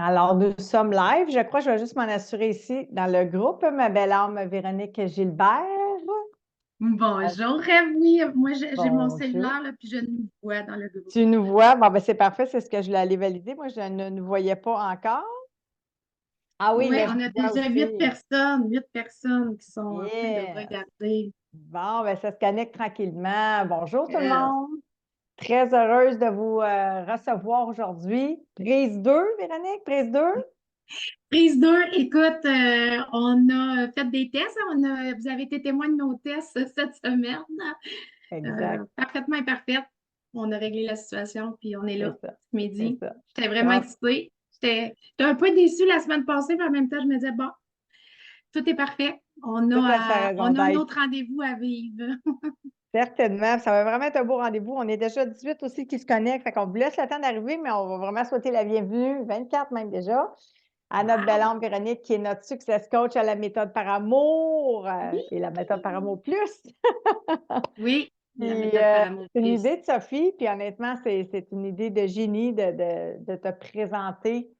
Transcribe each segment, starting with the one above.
Alors, nous sommes live. Je crois que je vais juste m'en assurer ici dans le groupe. Ma belle âme Véronique Gilbert. Bonjour, oui. Moi, j'ai mon Bonjour. cellulaire, là, puis je nous vois dans le groupe. Tu nous vois? Bon, ben c'est parfait. C'est ce que je voulais aller valider. Moi, je ne nous voyais pas encore. Ah oui, Oui, là, je on a vous vois déjà aussi. 8 personnes qui sont en train de Yes. regarder. Bon, ben ça se connecte tranquillement. Bonjour tout le Yes. monde. Très heureuse de vous recevoir aujourd'hui. Prise 2, Véronique, prise 2. Prise 2, écoute, on a fait des tests. Vous avez été témoin de nos tests cette semaine. Exact. Parfaitement imparfaite. On a réglé la situation, puis on est C'est là, ça. ce C'est midi. ça. J'étais vraiment Grâce. excitée. J'étais un peu déçue la semaine passée, mais en même temps, je me disais, bon, tout est parfait. Tout à sa raison On a un d'être. autre rendez-vous à vivre. Certainement. Ça va vraiment être un beau rendez-vous. On est déjà 18 aussi qui se connectent. Fait qu'on vous laisse le temps d'arriver, mais on va vraiment souhaiter la bienvenue, 24 même déjà, à notre belle Wow! âme Véronique, qui est notre success coach à la méthode par amour Oui! et la méthode par amour plus. Oui, la Puis, méthode par amour c'est une plus. idée de Sophie, puis honnêtement, c'est une idée de génie de te présenter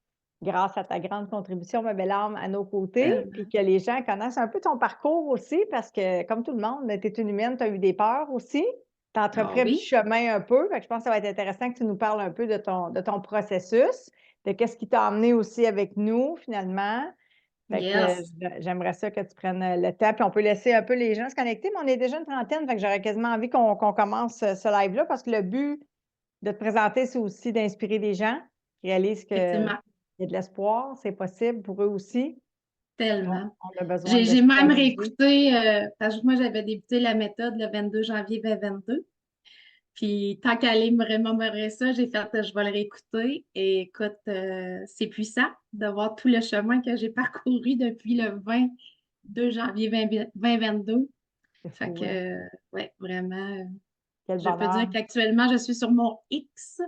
grâce à ta grande contribution, ma belle âme, à nos côtés, puis Tellement. que les gens connaissent un peu ton parcours aussi, parce que, comme tout le monde, tu es une humaine, tu as eu des peurs aussi. Tu as Ah entrepris un petit oui? chemin un peu, fait que je pense que ça va être intéressant que tu nous parles un peu de ton processus, de qu'est-ce qui t'a emmené aussi avec nous, finalement. Fait que Yes. j'aimerais ça que tu prennes le temps, puis on peut laisser un peu les gens se connecter, mais on est déjà une trentaine, fait que j'aurais quasiment envie qu'on commence ce live-là parce que le but de te présenter, c'est aussi d'inspirer les gens, qui réalisent qu'il Effectivement. y a de l'espoir, c'est possible pour eux aussi. Tellement. On a besoin de J'ai se même challenger. réécouté, parce que moi, j'avais débuté la méthode le 22 janvier 2022. Puis, tant qu'elle me remémorer ça, j'ai fait, je vais le réécouter. Et écoute, c'est puissant de voir tout le chemin que j'ai parcouru depuis le 22 janvier 2022. C'est Fait fou, que, hein? ouais, vraiment, Quel je peux bonheur. dire qu'actuellement, je suis sur mon X.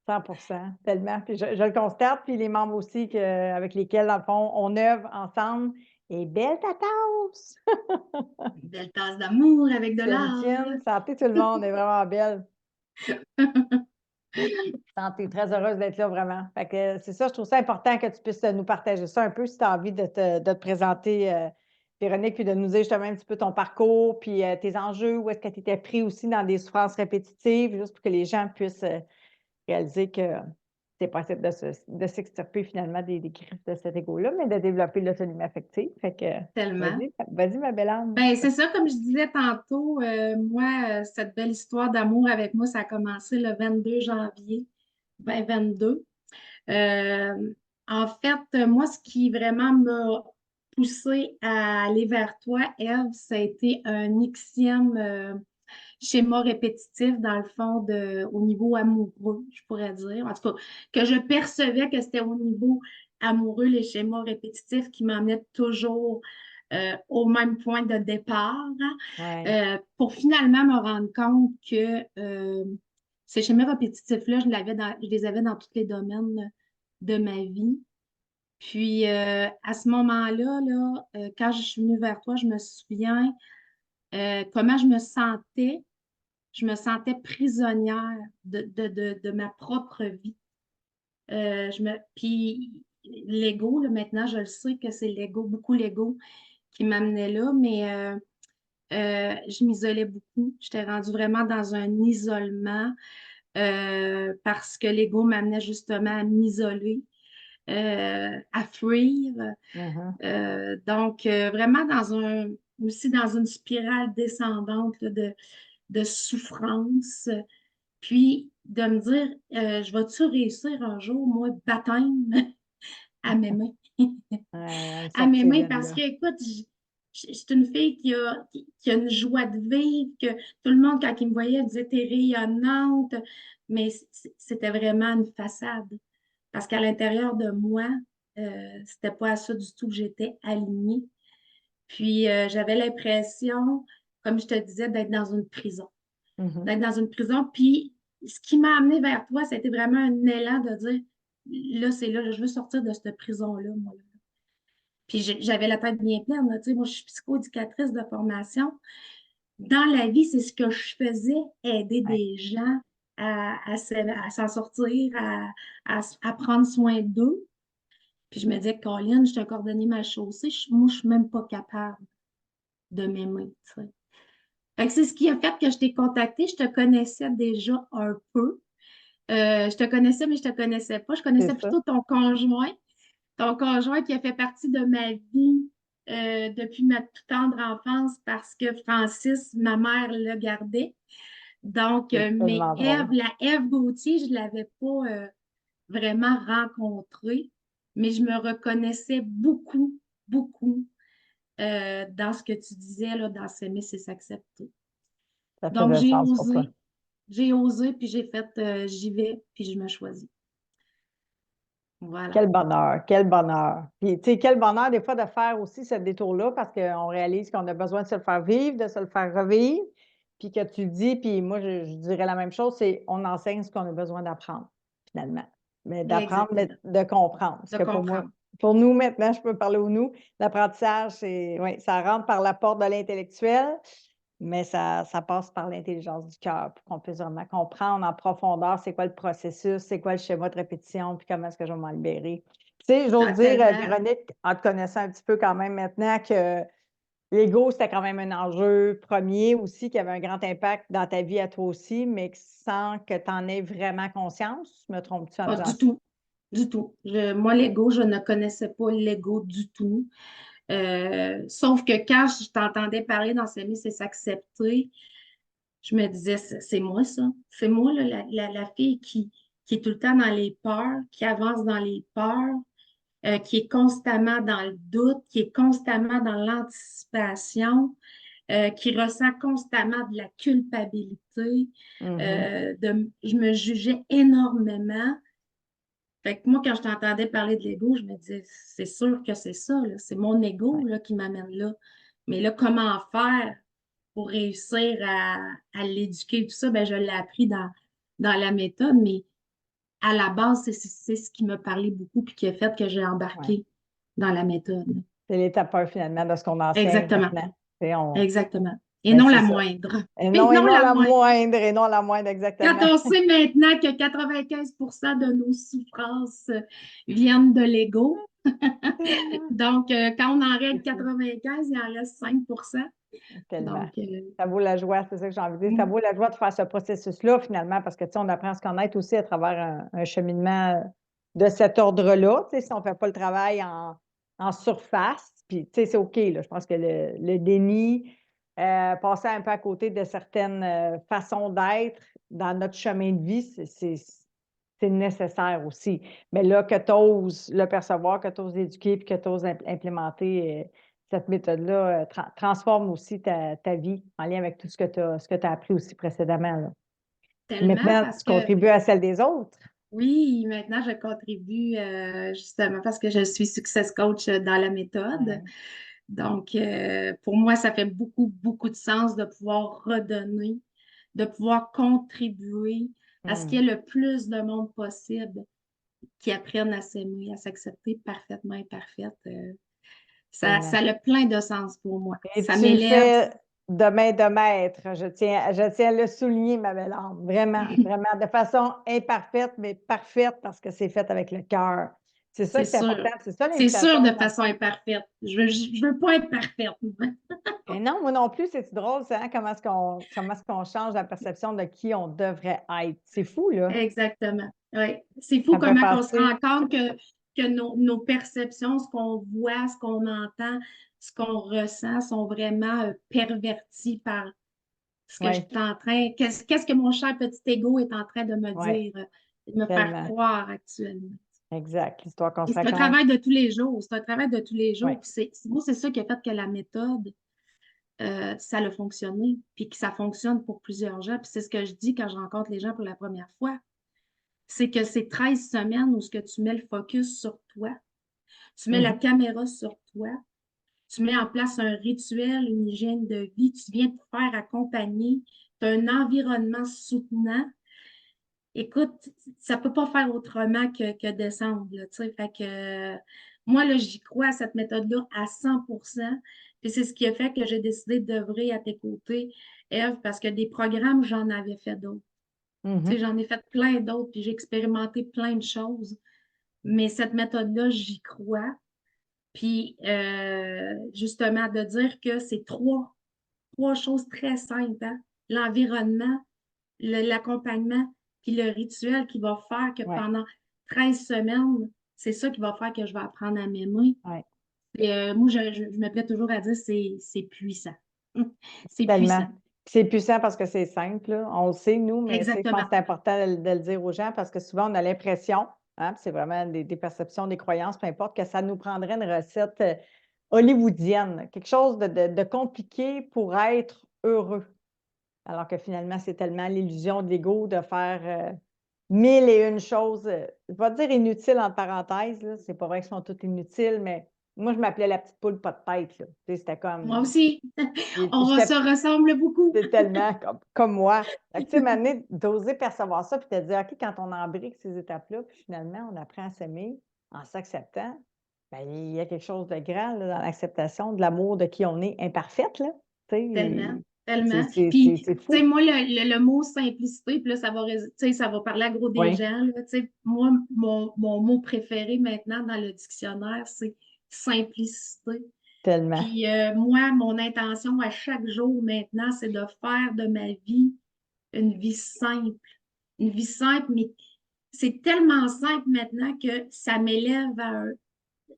100%, tellement. Puis je le constate, puis les membres aussi avec lesquels, dans le fond, on œuvre ensemble. Et belle ta tasse! Une belle tasse d'amour avec de Chin l'or. chin, santé tout le monde, est vraiment belle. Santé, très heureuse d'être là, vraiment. Fait que c'est ça, je trouve ça important que tu puisses nous partager ça un peu si tu as envie de te présenter, Véronique, puis de nous dire justement un petit peu ton parcours, puis tes enjeux, où est-ce que tu étais pris aussi dans des souffrances répétitives, juste pour que les gens puissent réaliser que c'est possible de s'extirper finalement des griffes de cet ego-là, mais de développer l'autonomie affective. Fait que Tellement. vas-y, ma belle âme. Ben, c'est ça, comme je disais tantôt, moi, cette belle histoire d'amour avec moi, ça a commencé le 22 janvier 2022. Euh, En fait, moi, ce qui vraiment m'a poussée à aller vers toi, Eve, ça a été un Xème schéma répétitif, dans le fond, au niveau amoureux, je pourrais dire. En tout cas, que je percevais que c'était au niveau amoureux, les schémas répétitifs qui m'emmenaient toujours au même point de départ, hein, Ouais. pour finalement me rendre compte que ces schémas répétitifs-là, je les avais dans tous les domaines de ma vie. Puis, à ce moment-là, là, quand je suis venue vers toi, je me souviens comment je me sentais. Je me sentais prisonnière de ma propre vie. Puis l'ego, là, maintenant, je le sais que c'est l'ego, beaucoup l'ego qui m'amenait là, mais je m'isolais beaucoup. J'étais rendue vraiment dans un isolement parce que l'ego m'amenait justement à m'isoler, à fuir. Mhm. Donc, vraiment aussi dans une spirale descendante là, de souffrance. Puis de me dire, je vais-tu réussir un jour, moi, baptême à mes mains? Ouais, à me À mes sortir mains, de parce là. que, écoute, je suis une fille qui a une joie de vivre, que tout le monde, quand il me voyait, disait, t'es rayonnante, mais c'était vraiment une façade. Parce qu'à l'intérieur de moi, c'était pas à ça du tout que j'étais alignée. Puis, j'avais l'impression, comme je te disais, d'être dans une prison. Mhm. D'être dans une prison. Puis, ce qui m'a amené vers toi, c'était vraiment un élan de dire, là, c'est là, je veux sortir de cette prison-là, moi. Puis, j'avais la tête bien pleine, là, tu sais, moi, je suis psychoéducatrice de formation. Dans la vie, c'est ce que je faisais, aider Ouais. des gens à s'en sortir, à prendre soin d'eux. Puis je me disais, Colin, je suis un cordonnier mal chaussé, moi, je suis même pas capable de m'aimer, tu sais. Fait que c'est ce qui a fait que je t'ai contacté. Je te connaissais déjà un peu. Je te connaissais, mais je te connaissais pas. Je C'est connaissais ça. plutôt ton conjoint qui a fait partie de ma vie depuis ma toute tendre enfance parce que Francis, ma mère, le gardait. Donc, C'est mais tellement drôle. La Ève Gauthier, je ne l'avais pas vraiment rencontrée, mais je me reconnaissais beaucoup, beaucoup dans ce que tu disais, là, dans s'aimer, c'est s'accepter. Ça Donc, faisait sens pour toi. j'ai osé, puis j'ai fait, j'y vais, puis je me choisis. Voilà. Quel bonheur, quel bonheur. Puis, tu sais, quel bonheur des fois de faire aussi ce détour-là parce qu'on réalise qu'on a besoin de se le faire vivre, de se le faire revivre. Puis que tu dis, puis moi, je dirais la même chose, c'est on enseigne ce qu'on a besoin d'apprendre, finalement. Mais d'apprendre, mais Exactement. de comprendre. Parce De que pour moi, comprendre. pour nous, maintenant, je peux parler au nous, l'apprentissage, c'est, oui, ça rentre par la porte de l'intellectuel, mais ça passe par l'intelligence du cœur pour qu'on puisse vraiment comprendre en profondeur c'est quoi le processus, c'est quoi le schéma de répétition, puis comment est-ce que je vais m'en libérer. Tu sais, j'ose Ah, dire, tellement. Véronique, en te connaissant un petit peu quand même maintenant, que l'ego, c'était quand même un enjeu premier aussi, qui avait un grand impact dans ta vie à toi aussi, mais sans que tu en aies vraiment conscience. Me trompes-tu en Pas disant du ça? tout. Du tout. Moi, l'ego, je ne connaissais pas l'ego du tout. Sauf que quand je t'entendais parler dans S'aimer, c'est s'accepter, je me disais, c'est moi ça. C'est moi, là, la fille qui est tout le temps dans les peurs, qui avance dans les peurs, qui est constamment dans le doute, qui est constamment dans l'anticipation, qui ressent constamment de la culpabilité. Mhm. Je me jugeais énormément. Fait que moi, quand je t'entendais parler de l'ego, je me disais, c'est sûr que c'est ça, là. C'est mon ego Ouais. là, qui m'amène là. Mais là, comment faire pour réussir à l'éduquer, tout ça? Ben, je l'ai appris dans la méthode, mais à la base, c'est ce qui me parlait beaucoup puis qui a fait que j'ai Ouais. embarqué dans la méthode. C'est l'étape 1 finalement de ce qu'on enseigne Exactement, maintenant. Tu sais, exactement. Et ben, non c'est la ça. moindre. Et Et non non la la moindre. moindre, et non la moindre, Quand exactement. on sait maintenant que 95% de nos souffrances viennent de l'ego, donc quand on en règle C'est fou. 95, il en reste 5%. Tellement. Donc, Ça vaut la joie, c'est ça que j'ai envie de dire. Ça mm, vaut la joie de faire ce processus-là, finalement, parce que, tu sais, on apprend à se connaître aussi à travers un cheminement de cet ordre-là. Tu sais, si on ne fait pas le travail en surface, puis, tu sais, c'est OK, là. Je pense que le déni, passer un peu à côté de certaines façons d'être dans notre chemin de vie, c'est nécessaire aussi. Mais là, que tu oses le percevoir, que tu oses l'éduquer, puis que tu oses implémenter cette méthode-là transforme aussi ta vie en lien avec tout ce que tu as appris aussi précédemment, là. Puis tellement maintenant, parce tu que contribues à celle des autres. oui, maintenant je contribue justement parce que je suis success coach dans la méthode. Ouais. Donc, pour moi, ça fait beaucoup, beaucoup de sens de pouvoir redonner, de pouvoir contribuer à ce qu'il y Hum, ait le plus de monde possible qui apprennent à s'aimer, à s'accepter parfaitement imparfaite. Ça tellement. a plein de sens pour moi. Et Ça tu le m'élève. fais de main de maître. Je tiens à le souligner, ma belle âme. Vraiment, vraiment, de façon imparfaite, mais parfaite parce que c'est fait avec le cœur. C'est ça C'est qui est important. sûr. C'est ça C'est sûr l'invitation. de façon imparfaite. Je veux pas être parfaite, moi. Et non, moi non plus, c'est drôle, ça, hein, comment est-ce qu'on change la perception de qui on devrait être. C'est fou, là. Exactement. Oui. C'est fou Ça me fait comment on se penser. rend compte que nos perceptions, ce qu'on voit, ce qu'on entend, ce qu'on ressent sont vraiment pervertis par ce que je Oui, suis en train, qu'est-ce que mon cher petit ego est en train de me oui, dire, de me faire tellement. croire actuellement. Exact. L'histoire qu'on Et se c'est un raconte. travail de tous les jours. C'est un travail de tous les Oui. jours. Puis moi, c'est ça qui a fait que la méthode, ça a fonctionné, puis que ça fonctionne pour plusieurs gens. Puis c'est ce que je dis quand je rencontre les gens pour la première fois. C'est que c'est 13 semaines où ce que tu mets le focus sur toi, tu mets la Mhm. caméra sur toi, tu mets en place un rituel, une hygiène de vie, tu viens te faire accompagner, tu as un environnement soutenant. Écoute, ça ne peut pas faire autrement que descendre, là, tu sais. Fait que moi, là, j'y crois à cette méthode-là à 100%. Puis c'est ce qui a fait que j'ai décidé d'œuvrer à tes côtés, Ève, parce que des programmes, j'en avais fait d'autres. Tu sais, Mhm. j'en ai fait plein d'autres, puis j'ai expérimenté plein de choses. mais cette méthode-là, j'y crois. Puis, justement, de dire que c'est trois choses très simples, hein. L'environnement, l'accompagnement, puis le rituel qui va faire que Ouais, pendant 13 semaines, c'est ça qui va faire que je vais apprendre à m'aimer. ouais, Et moi, je me plais toujours à dire c'est puissant. C'est tellement. puissant. C'est puissant parce que c'est simple, là. On le sait, nous, mais tu sais, je pense que Exactement. c'est important de le dire aux gens parce que souvent, on a l'impression, hein, puis c'est vraiment des perceptions, des croyances, peu importe, que ça nous prendrait une recette hollywoodienne, quelque chose de compliqué pour être heureux. Alors que finalement, c'est tellement l'illusion de l'ego de faire mille et une choses, je vais dire inutiles en parenthèse, là. C'est pas vrai qu'elles sont toutes inutiles, mais moi, je m'appelais la petite poule pas de tête, là. Tu sais, c'était Moi comme. aussi. Puis On j'étais se ressemble beaucoup. c'est tellement comme moi. Fait que, tu sais, m'amener d'oser percevoir ça, puis te dire, OK, quand on embrique ces étapes-là, puis finalement, on apprend à s'aimer en s'acceptant, bien, il y a quelque chose de grand là, dans l'acceptation de l'amour de qui on est imparfaite, là. Tu Tellement, sais, tellement. Puis, tu c'est sais, fou. moi, le mot simplicité, puis là, tu sais, ça va parler à gros des Oui, gens, là. Tu sais, moi, mon mot préféré maintenant dans le dictionnaire, c'est simplicité. tellement. Puis, moi, mon intention à chaque jour maintenant, c'est de faire de ma vie une vie simple. Une vie simple, mais c'est tellement simple maintenant que ça m'élève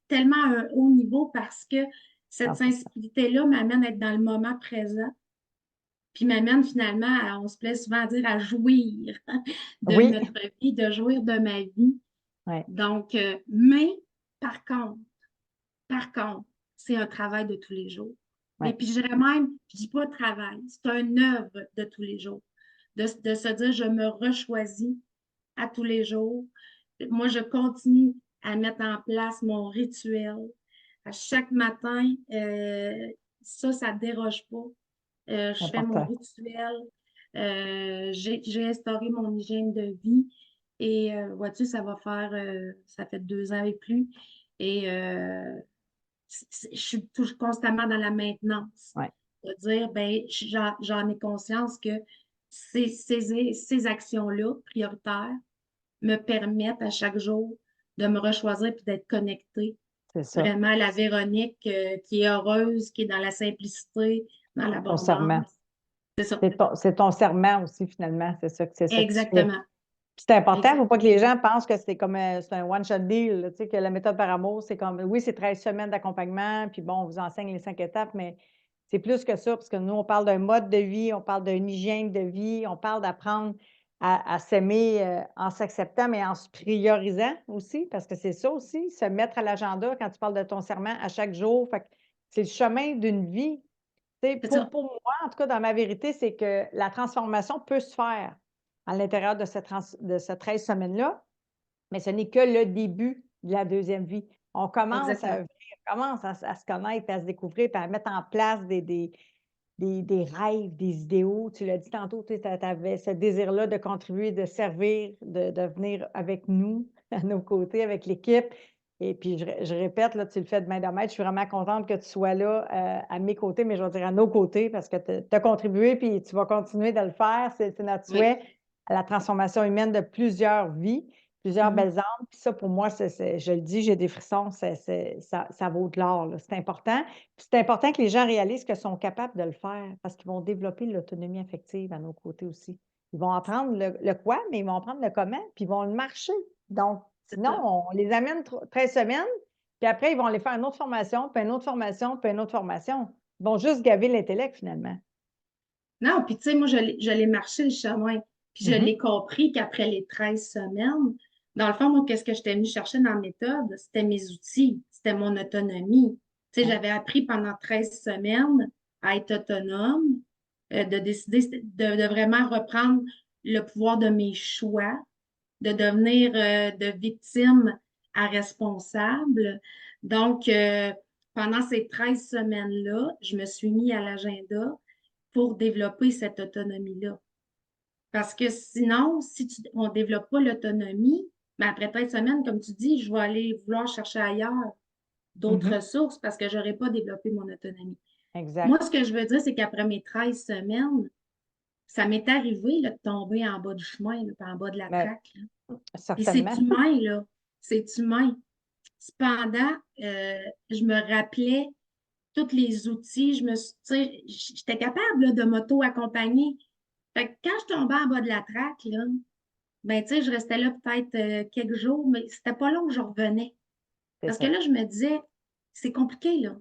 tellement à un haut niveau parce que cette 100%. simplicité-là m'amène à être dans le moment présent, puis m'amène finalement on se plaît souvent à dire, à jouir de Oui, notre vie, de jouir de ma vie. oui, Donc, mais par contre, par contre, c'est un travail de tous les jours. oui, Et puis, je dirais même, je dis pas travail, c'est un œuvre de tous les jours. De se dire, je me rechoisis à tous les jours. Moi, je continue à mettre en place mon rituel. À chaque matin, ça ne déroge pas. c'est Je fais mon important. rituel. J'ai instauré mon hygiène de vie. Et vois-tu, ça fait 2 ans et plus. Et je suis toujours constamment dans la maintenance. Oui, De dire, ben, j'en ai conscience que ces actions-là, prioritaires, me permettent à chaque jour de me rechoisir puis d'être connectée c'est ça. vraiment à la Véronique qui est heureuse, qui est dans la simplicité, dans Ton serment. l'abondance. C'est ça. C'est ton serment aussi, finalement. C'est ça que tu fais. Exactement. Puis c'est important, il ne faut pas que Exactement. les gens pensent que c'est comme c'est un one-shot deal, là, tu sais, que la méthode par amour, c'est comme, oui, c'est 13 semaines d'accompagnement, puis bon, on vous enseigne les 5 étapes, mais c'est plus que ça, parce que nous, on parle d'un mode de vie, on parle d'une hygiène de vie, on parle d'apprendre à s'aimer en s'acceptant, mais en se priorisant aussi, parce que c'est ça aussi, se mettre à l'agenda quand tu parles de ton serment à chaque jour. Fait que c'est le chemin d'une vie. Tu sais, C'est ça. pour moi, en tout cas, dans ma vérité, c'est que la transformation peut se faire à l'intérieur de ces 13 semaines-là, mais ce n'est que le début de la deuxième vie. On commence à Exactement. œuvrer, on commence à se connaître, à se découvrir, puis à mettre en place des rêves, des idéaux. Tu l'as dit tantôt, tu avais ce désir-là de contribuer, de servir, de venir avec nous, à nos côtés, avec l'équipe. Et puis, je répète, là, tu le fais de main de maître. Je suis vraiment contente que tu sois là à mes côtés, mais je vais dire à nos côtés parce que tu as contribué, puis tu vas continuer de le faire. C'est notre Oui. souhait à la transformation humaine de plusieurs vies, plusieurs Mhm. belles âmes. Puis ça, pour moi, je le dis, j'ai des frissons, ça vaut de l'or, là. C'est important. Puis c'est important que les gens réalisent qu'ils sont capables de le faire parce qu'ils vont développer l'autonomie affective à nos côtés aussi. Ils vont apprendre le quoi, mais ils vont apprendre le comment, puis ils vont le marcher. Donc, C'est sinon, ça. on les amène 13 semaines, puis après, ils vont aller faire une autre formation, puis une autre formation, puis une autre formation. Ils vont juste gaver l'intellect finalement. Non, puis tu sais, moi, je l'ai marché le chemin. Puis je Mhm. l'ai compris qu'après les 13 semaines, dans le fond, moi, qu'est-ce que j'étais venue chercher dans la méthode? C'était mes outils, c'était mon autonomie. Tu sais, Ouais, j'avais appris pendant 13 semaines à être autonome, de décider de vraiment reprendre le pouvoir de mes choix, de devenir de victime à responsable. Donc, pendant ces 13 semaines-là, je me suis mis à l'agenda pour développer cette autonomie-là. Parce que sinon, on ne développe pas l'autonomie, mais après 13 semaines, comme tu dis, je vais aller vouloir chercher ailleurs d'autres Mhm. ressources parce que je n'aurai pas développé mon autonomie. Moi, Exact. ce que je veux dire, c'est qu'après mes 13 semaines, ça m'est arrivé là, de tomber en bas du chemin, là, puis en bas de la Mais traque, là. Puis c'est certainement. humain, là. c'est humain. Cependant, je me rappelais tous les outils, tu sais, j'étais capable là, de m'auto-accompagner. Fait que quand je tombais en bas de la traque, là, ben, tu sais, je restais là peut-être quelques jours, mais c'était pas long que je revenais. C'est Parce que ça. là, je me disais, c'est compliqué, là.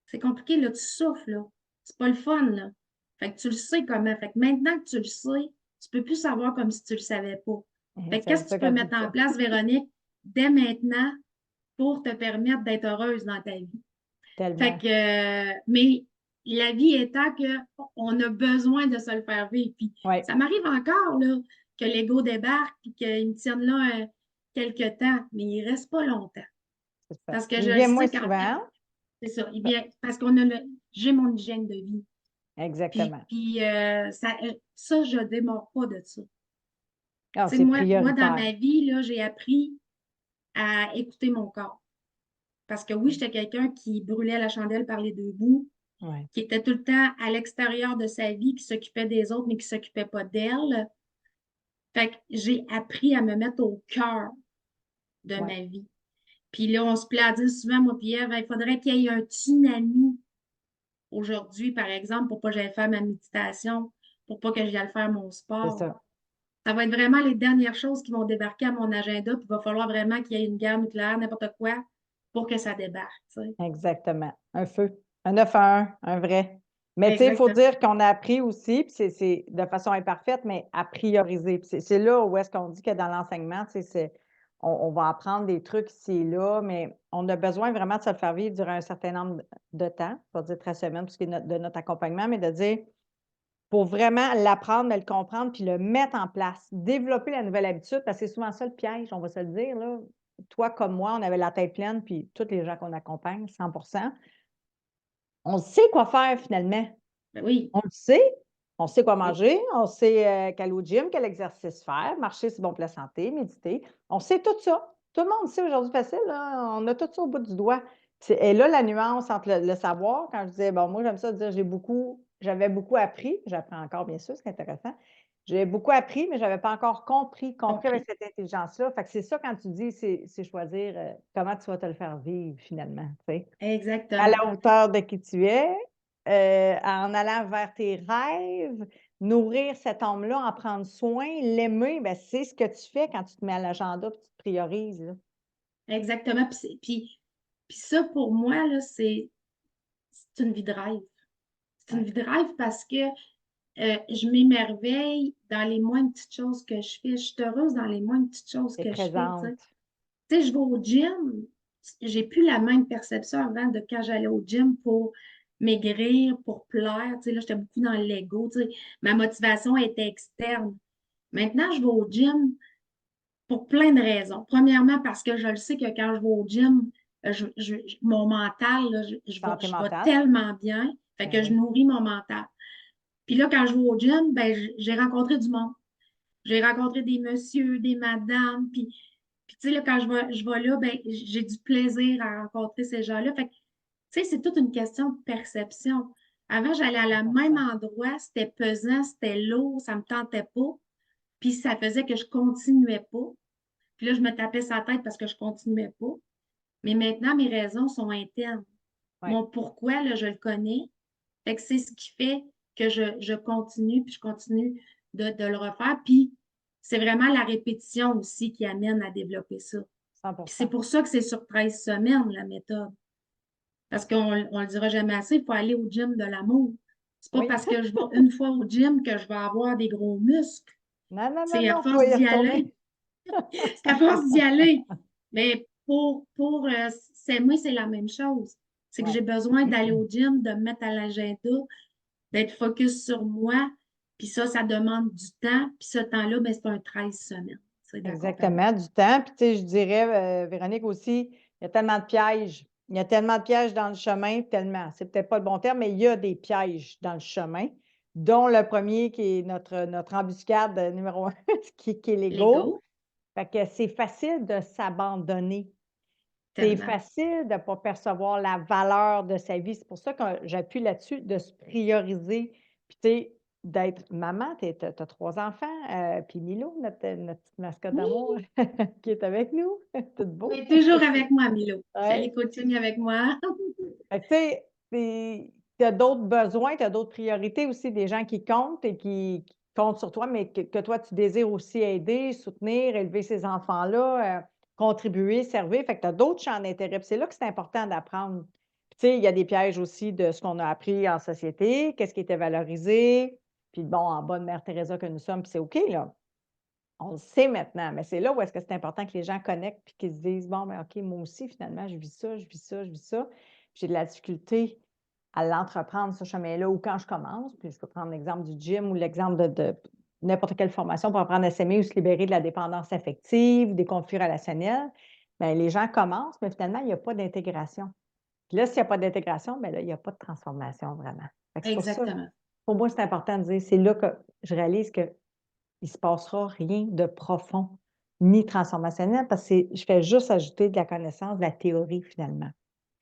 C'est compliqué, là, tu souffles, là. C'est pas le fun, là. Fait que tu le sais comment. Fait que maintenant que tu le sais, tu peux plus savoir comme si tu le savais pas. Fait que J'aime qu'est-ce que ça tu peux quand tu dis mettre ça. en place, Véronique, dès maintenant pour te permettre d'être heureuse dans ta vie? Fait Tellement. que, mais la vie étant que on a besoin de se le faire vivre. Puis Oui, ça m'arrive encore, là, que l'ego débarque puis qu'il me tienne là quelque temps, mais il reste pas longtemps. c'est ça. Parce que je Il le vient moins sais qu'en fait, souvent. c'est ça. Parce j'ai mon hygiène de vie. Exactement. Puis ça, je ne démords pas de ça. Ah, Tu sais, c'est moi, dans prioritaire. ma vie, là, j'ai appris à écouter mon corps. Parce que oui, j'étais quelqu'un qui brûlait la chandelle par les deux bouts, Oui, qui était tout le temps à l'extérieur de sa vie, qui s'occupait des autres, mais qui ne s'occupait pas d'elle. Fait que j'ai appris à me mettre au cœur de oui. ma vie. Puis là, on se plaît à dire souvent, moi puis Ève, il faudrait qu'il y ait un tsunami aujourd'hui, par exemple, pour pas que j'aille faire ma méditation, pour pas que j'aille faire mon C'est sport. ça. Ça va être vraiment les dernières choses qui vont débarquer à mon agenda, puis il va falloir vraiment qu'il y ait une guerre nucléaire, n'importe quoi, pour que ça débarque, tu sais. Exactement. Un feu. Un 9 à 1 vrai. Mais tu sais, il faut Exactement. dire qu'on a appris aussi, puis c'est de façon imparfaite, mais à prioriser. Puis c'est là où est-ce qu'on dit que dans l'enseignement, tu sais, on va apprendre des trucs ici et là, mais on a besoin vraiment de se le faire vivre durant un certain nombre de temps, pas dire 13 semaines, puisque de notre accompagnement, mais de dire, pour vraiment l'apprendre, mais le comprendre, puis le mettre en place, développer la nouvelle habitude, parce que c'est souvent ça le piège, on va se le dire, là. Toi comme moi, on avait la tête pleine, puis tous les gens qu'on accompagne, 100. On sait quoi faire finalement. Ben oui, On le sait. On sait quoi oui, manger, on sait qu'aller au gym, quel exercice faire, marcher, c'est bon pour la santé, méditer. On sait tout ça. Tout le monde sait aujourd'hui facile, là. On a tout ça au bout du doigt. Et là, la nuance entre le savoir, quand je disais, bon, moi, j'aime ça dire, j'avais beaucoup appris, j'apprends encore, bien sûr, c'est intéressant. J'ai beaucoup appris, mais je n'avais pas encore compris avec compris. cette intelligence-là. Fait que c'est ça quand tu dis, c'est choisir comment tu vas te le faire vivre finalement, tu sais. À Exactement. la hauteur de qui tu es, en allant vers tes rêves, nourrir cet homme-là, en prendre soin, l'aimer, ben, c'est ce que tu fais quand tu te mets à l'agenda et tu te priorises, là. Exactement. Puis ça, pour moi, là, c'est une vie de rêve. C'est une Ouais. vie de rêve parce que je m'émerveille dans les moindres petites choses que je fais. Je suis heureuse dans les moindres petites choses Tu que je fais, tu sais. présente. Tu sais, je vais au gym, j'ai plus la même perception avant de quand j'allais au gym pour maigrir, pour plaire. Tu sais, là, j'étais beaucoup dans l'ego. Tu sais. Ma motivation était externe. Maintenant, je vais au gym pour plein de raisons. Premièrement, parce que je le sais que quand je vais au gym, mon mental, là, Santé je vais mentale. tellement bien, fait Ben que je oui. nourris mon mental. Puis là, quand je vais au gym, ben, j'ai rencontré du monde. J'ai rencontré des messieurs, des madames, puis tu sais, là, quand je vais là, ben, j'ai du plaisir à rencontrer ces gens-là. Fait que, tu sais, c'est toute une question de perception. Avant, j'allais à la même 100%. endroit, c'était pesant, c'était lourd, ça me tentait pas, puis ça faisait que je continuais pas. Puis là, je me tapais sa tête parce que je continuais pas. Mais maintenant, mes raisons sont internes. Ouais, Mon pourquoi, là, je le connais. Fait que c'est ce qui fait que je continue, puis je continue de le refaire. Puis c'est vraiment la répétition aussi qui amène à développer ça. Puis c'est 100%. pour ça que c'est sur 13 semaines, la méthode. Parce qu'on ne le dira jamais assez, il faut aller au gym de l'amour. C'est pas Oui. parce que je vais une fois au gym que je vais avoir des gros muscles. Non, non, non, C'est à non, faut force y d'y aller. retourner. C'est à force d'y aller. Mais pour s'aimer, c'est la même chose. C'est que Ouais. j'ai besoin d'aller au gym, de me mettre à l'agenda, d'être focus sur moi. Puis ça demande du temps. Puis ce temps-là, ben, c'est un 13 semaines d'accompagnement. Exactement, du temps. Puis, tu sais, je dirais, Véronique aussi, il y a tellement de pièges. Il y a tellement de pièges dans le chemin, tellement. C'est peut-être pas le bon terme, mais il y a des pièges dans le chemin, dont le premier qui est notre embuscade numéro un, qui est l'ego. L'ego, Fait que c'est facile de s'abandonner. C'est tellement. facile de ne pas percevoir la valeur de sa vie. C'est pour ça que j'appuie là-dessus, de se prioriser. Puis, tu sais, d'être maman. Tu as 3 enfants, puis Milo, notre petite mascotte d'amour, Oui, qui est avec nous. Tout il beau. est toujours avec moi, Milo. Il fait Ouais. les coachings avec moi. Fait que, tu sais, tu as d'autres besoins, tu as d'autres priorités aussi, des gens qui comptent et qui comptent sur toi, mais que toi, tu désires aussi aider, soutenir, élever ces enfants-là, contribuer, servir. Fait que tu as d'autres champs d'intérêt. Puis c'est là que c'est important d'apprendre. Puis, tu sais, il y a des pièges aussi de ce qu'on a appris en société, qu'est-ce qui était valorisé. Puis bon, en bonne Mère Teresa que nous sommes, puis c'est OK, là. On le sait maintenant, mais c'est là où est-ce que c'est important que les gens connectent puis qu'ils se disent: «Bon, ben OK, moi aussi, finalement, je vis ça, je vis ça, je vis ça. J'ai de la difficulté à l'entreprendre, ce chemin-là, ou quand je commence». Puis je peux prendre l'exemple du gym ou l'exemple de n'importe quelle formation pour apprendre à s'aimer ou se libérer de la dépendance affective, des conflits relationnels. Bien, les gens commencent, mais finalement, il n'y a pas d'intégration. Puis là, s'il n'y a pas d'intégration, bien là, il n'y a pas de transformation vraiment. Fait que c'est pour ça, Exactement. pour moi, c'est important de dire, c'est là que je réalise que il ne se passera rien de profond ni transformationnel parce que je fais juste ajouter de la connaissance, de la théorie finalement.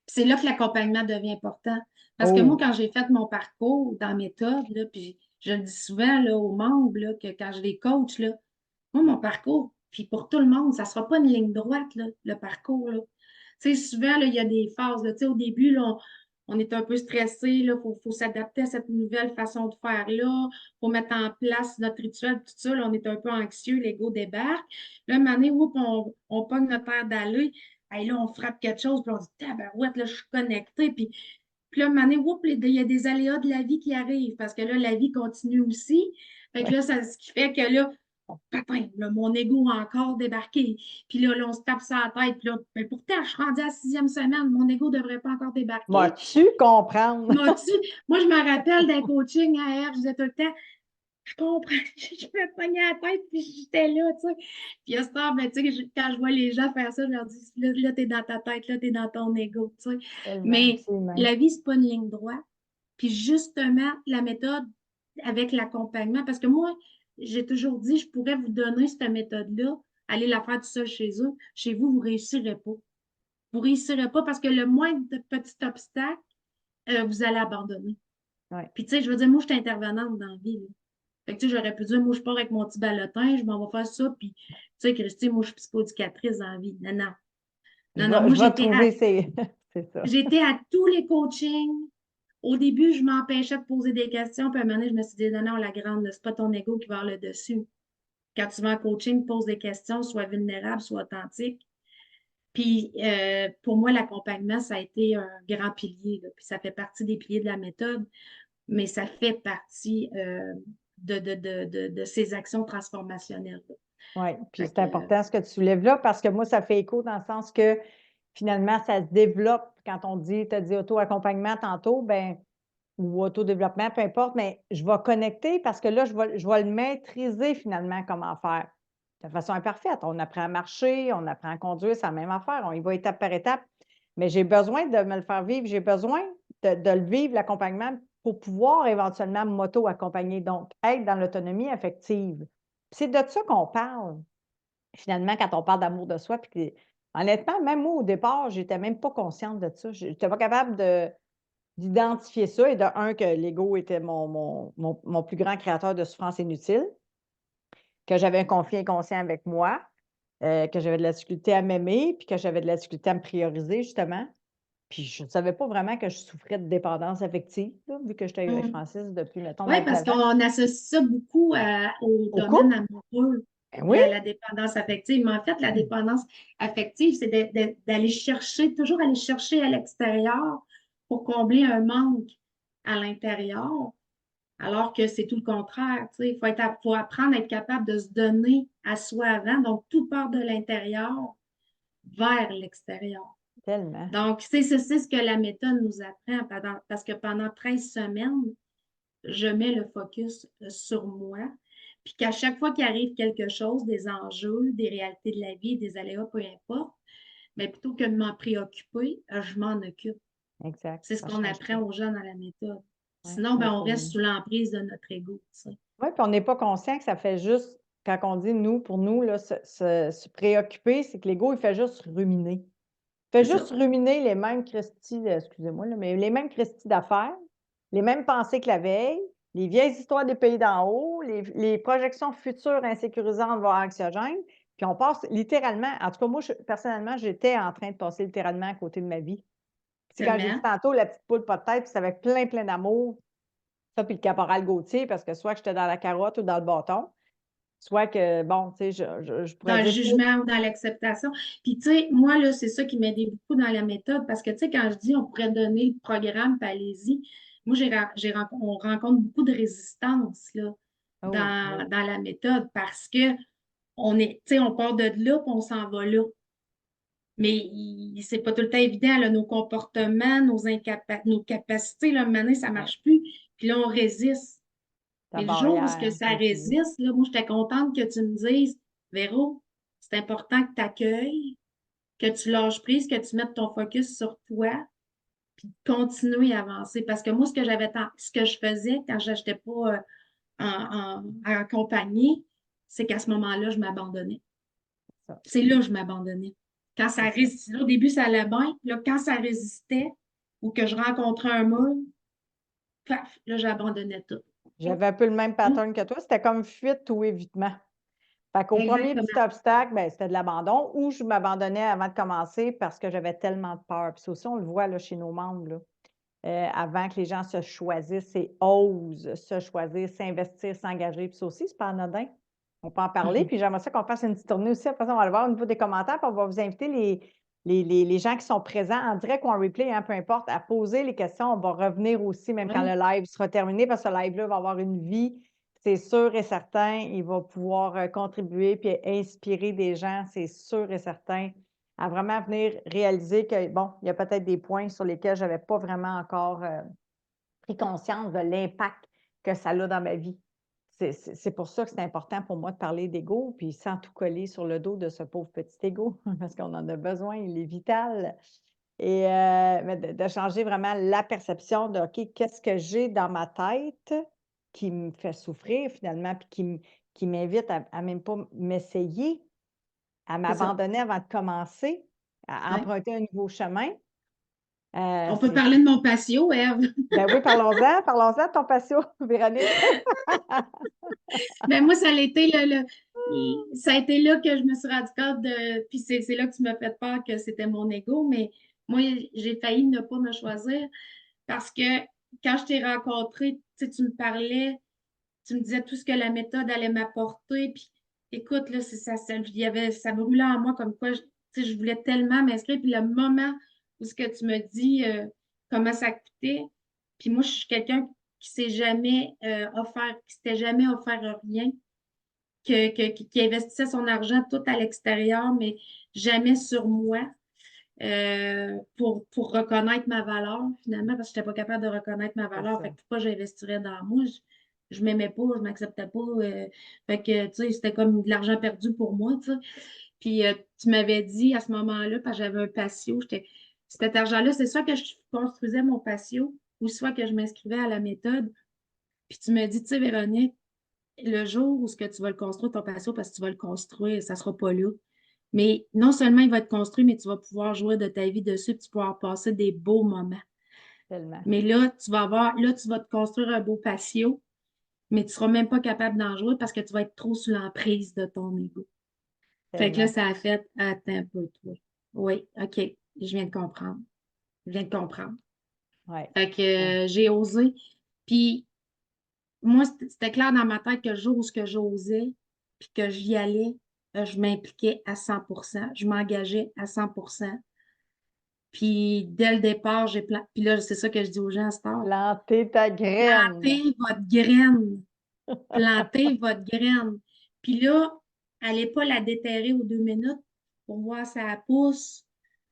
C'est là que l'accompagnement devient important. Parce que moi, Oh! quand j'ai fait mon parcours dans méthode, là, puis je le dis souvent là, aux membres, là, que quand je les coach, là, moi, mon parcours, puis pour tout le monde, ça ne sera pas une ligne droite, là, le parcours. Là. Tu sais, souvent, là, il y a des phases. Là, tu sais, au début, là, on est un peu stressé. Il faut s'adapter à cette nouvelle façon de faire-là. Il faut mettre en place notre rituel, tout ça. Là, on est un peu anxieux, l'ego débarque. Là, une année, on pogne notre air d'aller. Hey, là, on frappe quelque chose, puis on dit, tabarouette, là, je suis connecté. Puis là, une année, il y a des aléas de la vie qui arrivent, parce que là, la vie continue aussi. Fait que Ouais. là, ce qui fait que là, patin, là, mon ego a encore débarqué. Puis là, on se tape ça à la tête. Puis là, ben, pourtant, je suis rendue à la 6e semaine. Mon ego ne devrait pas encore débarquer. Vas-tu comprendre? Moi, je me rappelle d'un coaching à R, je disais tout le temps, je comprends, je me pognais la tête, puis j'étais là, tu sais. Puis à ce temps, ben, tu sais, quand je vois les gens faire ça, je leur dis, là, t'es dans ta tête, là, t'es dans ton ego, tu sais. Tellement, Mais absolument. la vie, c'est pas une ligne droite. Puis justement, la méthode avec l'accompagnement, parce que moi, j'ai toujours dit, je pourrais vous donner cette méthode-là, aller la faire tout seul chez eux. Chez vous, vous ne réussirez pas. Vous ne réussirez pas parce que le moindre petit obstacle, vous allez abandonner. Ouais. Puis, tu sais, je veux dire, moi, je suis intervenante dans la vie. Là. Fait que, tu sais, j'aurais pu dire, moi, je pars avec mon petit ballotin, je m'en vais faire ça, puis, tu sais, Christy, moi, je suis psychoéducatrice dans la vie. Non, non. Non, non, moi, Je vais trouver ces c'est ça. j'étais à tous les coachings. Au début, je m'empêchais de poser des questions, puis à un moment donné, je me suis dit, non, non, la grande, c'est pas ton ego qui va avoir le dessus. Quand tu vas en coaching, pose des questions, sois vulnérable, sois authentique. Puis, pour moi, l'accompagnement, ça a été un grand pilier, là. Puis ça fait partie des piliers de la méthode, mais ça fait partie de ces actions transformationnelles. Oui, puis Fait c'est que, important ce que tu soulèves là parce que moi, ça fait écho dans le sens que finalement, ça se développe quand on dit, tu as dit auto-accompagnement tantôt, ben ou autodéveloppement, peu importe, mais je vais connecter parce que là, je vais le maîtriser finalement comment faire. De façon imparfaite. On apprend à marcher, on apprend à conduire, c'est la même affaire. On y va étape par étape. Mais j'ai besoin de me le faire vivre. J'ai besoin de le vivre, l'accompagnement, pour pouvoir éventuellement m'auto-accompagner. Donc, être dans l'autonomie affective. C'est de ça qu'on parle, finalement, quand on parle d'amour de soi. Puis, honnêtement, même moi, au départ, je n'étais même pas consciente de ça. Je n'étais pas capable d'identifier ça et de un, que l'ego était mon plus grand créateur de souffrance inutile, que j'avais un conflit inconscient avec moi, que j'avais de la difficulté à m'aimer, puis que j'avais de la difficulté à me prioriser, justement. Puis je ne savais pas vraiment que je souffrais de dépendance affective, là, vu que j'étais avec mm. Francis depuis, mettons, Oui, parce 29 ans. qu'on associe ça beaucoup au Au domaine couple? amoureux, Ben oui! la dépendance affective. Mais en fait, la dépendance affective, c'est d'aller chercher, toujours aller chercher à l'extérieur pour combler un manque à l'intérieur, alors que c'est tout le contraire. Faut apprendre à être capable de se donner à soi avant. Donc, tout part de l'intérieur vers l'extérieur. Tellement. Donc, c'est ce que la méthode nous apprend parce que pendant 13 semaines, je mets le focus sur moi. Puis qu'à chaque fois qu'il arrive quelque chose, des enjeux, des réalités de la vie, des aléas, peu importe, mais plutôt que de m'en préoccuper, je m'en occupe. Exact. C'est ce Ça qu'on change tout. apprend aux gens dans la méthode. Ouais, Sinon, ben, on reste l'autonomie. sous l'emprise de notre ego. Oui, puis on n'est pas conscient que ça fait juste, quand on dit nous, pour nous, là, se préoccuper, c'est que l'ego, il fait juste ruminer. Il fait C'est juste ça. ruminer les mêmes Christie, excusez-moi, là, mais les mêmes Christie d'affaires, les mêmes pensées que la veille, les vieilles histoires des pays d'en haut, les projections futures insécurisantes, voire anxiogènes, puis on passe littéralement, en tout cas, moi, personnellement, j'étais en train de passer littéralement à côté de ma vie. C'est quand j'ai dit Tellement. tantôt la petite poule pas de tête, puis c'est avec plein, plein d'amour, ça, puis le caporal Gauthier, parce que soit que j'étais dans la carotte ou dans le bâton, soit que, bon, tu sais, je Dans pourrais le dire plus. jugement ou dans l'acceptation. Puis, tu sais, moi, là, c'est ça qui m'aidait beaucoup dans la méthode parce que, tu sais, quand je dis on pourrait donner le programme, puis allez-y, moi, on rencontre beaucoup de résistance, là, Oh, oui, dans la méthode parce que tu sais, on part de là, puis on s'en va là. Mais c'est pas tout le temps évident, là, nos comportements, nos capacités, là, maintenant, ça ouais, marche plus. Puis là, on résiste. ta Mais le jour où barrière, ça comme tu dis. résiste, là, moi, j'étais contente que tu me dises, Véro, c'est important que tu accueilles, que tu lâches prise, que tu mettes ton focus sur toi, puis continuer à avancer. Parce que moi, ce que je faisais quand je n'étais pas accompagnée, c'est qu'à ce moment-là, je m'abandonnais. Ça, C'est là que je m'abandonnais. Quand ça c'est ça. résistait, au début, ça allait bien. Puis là, quand ça résistait ou que je rencontrais un mur, paf, là, j'abandonnais tout. J'avais un peu le même Oh, pattern que toi, c'était comme fuite ou évitement. Fait qu'au premier petit exactement. obstacle, ben, c'était de l'abandon ou je m'abandonnais avant de commencer parce que j'avais tellement de peur. Puis ça aussi, on le voit là, chez nos membres, là. Avant que les gens se choisissent et osent se choisir, s'investir, s'engager. Puis ça aussi, c'est pas anodin. On peut en parler. Mhm. Puis j'aimerais ça qu'on fasse une petite tournée aussi. Après ça, on va le voir au niveau des commentaires. Puis on va vous inviter les gens qui sont présents en direct ou en replay, hein, peu importe, à poser les questions. On va revenir aussi, même quand Oui. le live sera terminé, parce que ce live-là va avoir une vie. C'est sûr et certain. Il va pouvoir contribuer puis inspirer des gens, c'est sûr et certain, à vraiment venir réaliser que, bon, il y a peut-être des points sur lesquels je n'avais pas vraiment encore pris conscience de l'impact que ça a dans ma vie. C'est pour ça que c'est important pour moi de parler d'ego, puis sans tout coller sur le dos de ce pauvre petit ego, parce qu'on en a besoin, il est vital. Et mais de changer vraiment la perception de, OK, qu'est-ce que j'ai dans ma tête qui me fait souffrir finalement, puis qui m'invite à même pas m'essayer, à C'est ça. m'abandonner avant de commencer, à Ouais. emprunter un nouveau chemin. On peut C'est parler de mon patio, Ève. Ben oui, parlons-en de ton patio, Véronique. Ben moi, ça a été là que je me suis rendu compte de. Puis c'est là que tu m'as fait peur que c'était mon ego, mais moi, j'ai failli ne pas me choisir parce que quand je t'ai rencontré, tu sais, tu me parlais, tu me disais tout ce que la méthode allait m'apporter. Puis écoute, là, ça brûlait en moi comme quoi tu sais, je voulais tellement m'inscrire. Puis le moment où ce que tu me dis comment ça coûtait, puis moi, je suis quelqu'un qui s'était jamais offert rien, qui investissait son argent tout à l'extérieur, mais jamais sur moi. Pour reconnaître ma valeur, finalement, parce que je n'étais pas capable de reconnaître ma C'est valeur. Fait ça. que pourquoi j'investirais dans moi? Je m'aimais pas, je m'acceptais pas. Fait que, tu sais, c'était comme de l'argent perdu pour moi, tu sais. Puis, tu m'avais dit à ce moment-là, parce que j'avais un patio, cet argent-là, c'est soit que je construisais mon patio ou soit que je m'inscrivais à la méthode. Puis, tu me dis, tu sais, Véronique, le jour où ce que tu vas le construire, ton patio, parce que tu vas le construire, ça sera pas là. Mais non seulement il va être construit, mais tu vas pouvoir jouer de ta vie dessus, puis tu vas pouvoir passer des beaux moments. Tellement, Mais là, tu vas te construire un beau patio, mais tu ne seras même pas capable d'en jouer parce que tu vas être trop sous l'emprise de ton ego. Fait que là, tellement. ça a fait, attends un peu, toi. Oui, OK, je viens de comprendre. Je viens de comprendre. Ouais. Fait Ouais. que j'ai osé. Puis moi, c'était clair dans ma tête que le jour où ce que j'osais, puis que j'y allais, je m'impliquais à 100%. Je m'engageais à 100%. Puis dès le départ, Puis là, c'est ça que je dis aux gens à cette heure. Planter ta graine. Plantez votre graine. Plantez votre graine. Puis là, allez pas la déterrer aux 2 minutes pour voir si elle pousse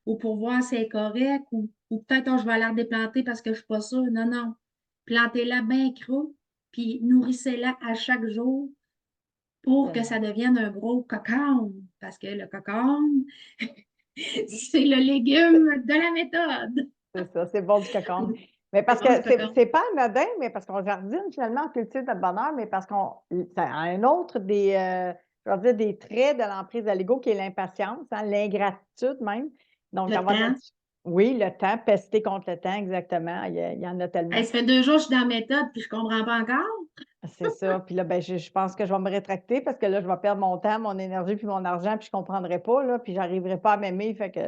ou pour voir si elle est correcte ou peut-être oh, je vais la redéplanter parce que je suis pas sûre. Non, non. Plantez-la bien creux, puis nourrissez-la à chaque jour pour que Tellement. ça devienne un gros cocon. Parce que le cocon, c'est le légume de la méthode. C'est ça, c'est bon du cocon. Mais C'est parce que bon, du c'est cocon. pas anodin, mais parce qu'on jardine, finalement, on cultive notre bonheur, mais parce qu'on c'est un autre je vais dire des traits de l'emprise à l'ego qui est l'impatience, hein, l'ingratitude même. Donc, Le temps. Oui, le temps, pester contre le temps, exactement. Il y en a Hey, tellement. ça fait 2 jours que je suis dans la méthode, puis je comprends pas encore. C'est ça. Puis là, ben, je pense que je vais me rétracter parce que là, je vais perdre mon temps, mon énergie, puis mon argent, puis je ne comprendrai pas, là, puis j'arriverai pas à m'aimer. Fait que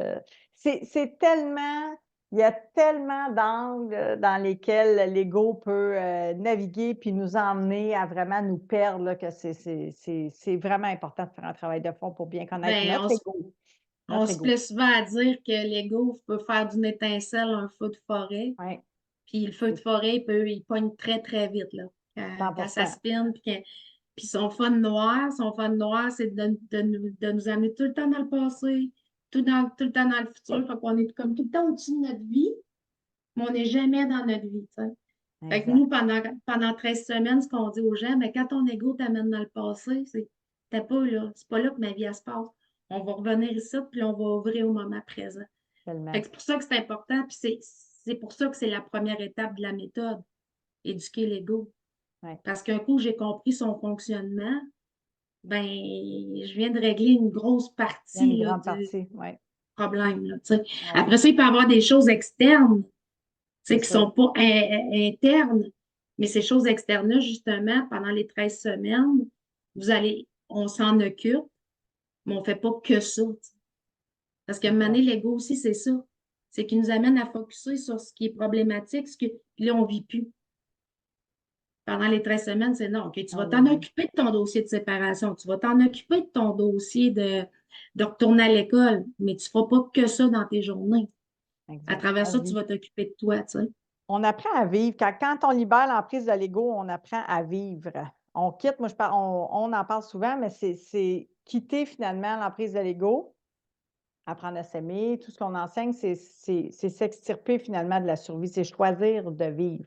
c'est tellement, il y a tellement d'angles dans lesquels l'ego peut naviguer puis nous emmener à vraiment nous perdre, là, que c'est vraiment important de faire un travail de fond pour bien connaître Ben, notre ego. on Notre se ego. plaît souvent à dire que l'ego peut faire d'une étincelle un feu de forêt. Oui, Puis le feu de c'est forêt, il pogne très, très vite, là. Quand ça 100%. spinne, puis son fun noir, c'est de nous amener tout le temps dans le passé, tout le temps dans le futur. Fait qu'on est comme tout le temps au-dessus de notre vie, mais on n'est jamais dans notre vie, tu sais. Fait que Exact. nous, pendant 13 semaines, ce qu'on dit aux gens, mais quand ton ego t'amène dans le passé, t'es pas là. C'est pas là que ma vie elle se passe. On va revenir ici, puis on va ouvrir au moment présent. Fait Tellement. que c'est pour ça que c'est important, puis c'est pour ça que c'est la première étape de la méthode, éduquer l'ego. Ouais. Parce qu'un coup, j'ai compris son fonctionnement, ben, je viens de régler une grosse Il y a une partie là, grande du partie. Oui. problème. Là, tu sais. Oui, Après ça, il peut y avoir des choses externes, tu c'est sais, qui ne sûr. sont pas internes, mais ces choses externes-là, justement, pendant les 13 semaines, on s'en occupe, mais on ne fait pas que ça. Tu sais. Parce qu'à un moment donné, Exact. l'ego aussi, c'est ça. C'est qu'il nous amène à focuser sur ce qui est problématique, puis là, on ne vit plus. Pendant les 13 semaines, c'est non, OK, tu vas On t'en oublie. occuper de ton dossier de séparation, tu vas t'en occuper de ton dossier de retourner à l'école, mais tu ne feras pas que ça dans tes journées. À Exact. travers On ça, tu vit. vas t'occuper de toi, tu sais. On apprend à vivre. Quand on libère l'emprise de l'ego, on apprend à vivre. On quitte, moi, on en parle souvent, mais c'est quitter finalement l'emprise de l'ego, apprendre à s'aimer. Tout ce qu'on enseigne, c'est s'extirper finalement de la survie, c'est choisir de vivre.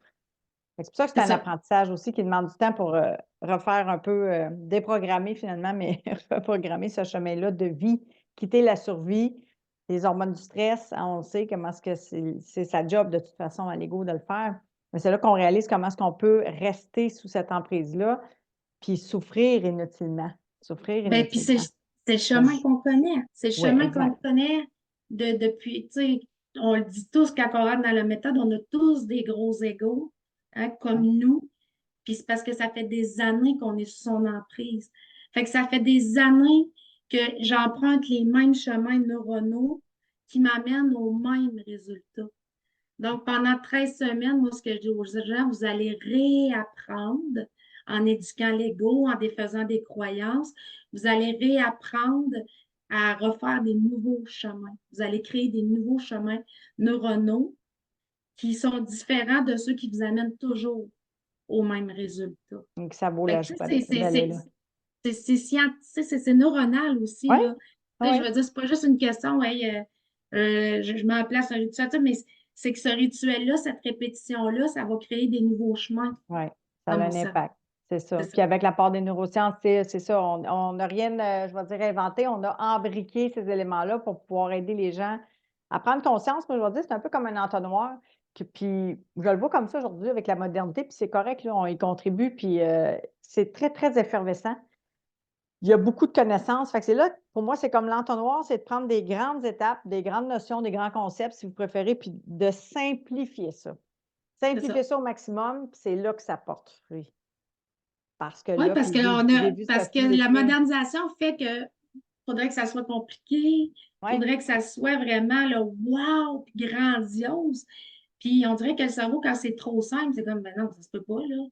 C'est pour ça que c'est C'est un ça. apprentissage aussi qui demande du temps pour refaire un peu, déprogrammer finalement, mais reprogrammer ce chemin-là de vie, quitter la survie, les hormones du stress. Hein, on sait comment est-ce que c'est sa job de toute façon à l'ego de le faire. Mais c'est là qu'on réalise comment est-ce qu'on peut rester sous cette emprise-là, puis souffrir inutilement. Souffrir Ben, puis inutilement. c'est le chemin qu'on connaît. C'est le Oui, chemin qu'on exact. connaît depuis, tu sais, on le dit tous quand on rentre dans la méthode, on a tous des gros égos, hein, comme Ouais. nous. Puis c'est parce que ça fait des années qu'on est sous son emprise. Fait que ça fait des années que j'emprunte les mêmes chemins neuronaux qui m'amènent aux mêmes résultats. Donc, pendant 13 semaines, moi, ce que je dis aux gens, vous allez réapprendre en éduquant l'ego, en défaisant des croyances. Vous allez réapprendre à refaire des nouveaux chemins. Vous allez créer des nouveaux chemins neuronaux qui sont différents de ceux qui vous amènent toujours au même résultat. Donc, ça vaut Fait la que, tu joie sais, d'aller là. c'est neuronal aussi, Oui, là. Tu sais, je oui, veux dire, c'est pas juste une question, hey, je mets en place un rituel, mais c'est que ce rituel-là, cette répétition-là, ça va créer des nouveaux chemins oui, ça a dans mon un cerveau. impact. C'est ça. C'est ça. Puis avec la part des neurosciences, c'est ça. On n'a rien, je vais dire, inventé. On a embriqué ces éléments-là pour pouvoir aider les gens à prendre conscience. Moi, je vais dire, c'est un peu comme un entonnoir. Puis je le vois comme ça aujourd'hui avec la modernité, puis c'est correct, là, on y contribue, puis c'est très, très effervescent. Il y a beaucoup de connaissances. Fait que c'est là, pour moi, c'est comme l'entonnoir, c'est de prendre des grandes étapes, des grandes notions, des grands concepts, si vous préférez, puis de simplifier ça. C'est Simplifier ça. ça au maximum, puis c'est là que ça porte fruit. Parce que Oui, là, puis j'ai vu parce que Sophie la l'écrire. modernisation fait que faudrait que ça soit compliqué, Oui, faudrait que ça soit vraiment là, wow, puis grandiose. Puis on dirait que le cerveau, quand c'est trop simple, c'est comme, ben non, ça se peut pas, là.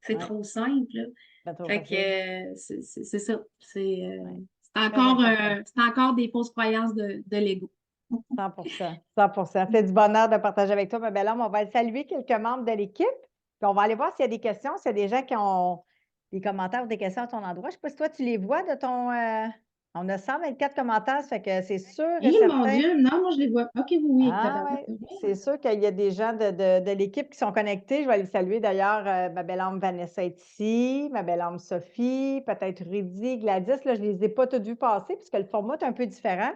C'est oui, trop simple, là. pas trop Fait que facile. c'est ça. Oui, très important. C'est encore des fausses croyances de l'ego. 100%. 100%. C'est du bonheur de partager avec toi, ma belle homme. On va saluer quelques membres de l'équipe. Puis on va aller voir s'il y a des questions, s'il y a des gens qui ont des commentaires ou des questions à ton endroit. Je ne sais pas si toi, tu les vois de ton. On a 124 commentaires, ça fait que c'est sûr et Eh mon certain. Dieu, non, moi je les vois. OK, oui, oui, Ah tabarouette. oui, c'est sûr qu'il y a des gens de l'équipe qui sont connectés. Je vais les saluer d'ailleurs. Ma belle âme Vanessa est ici, ma belle âme Sophie, peut-être Rudy, Gladys. Là, je ne les ai pas toutes vues passer puisque le format est un peu différent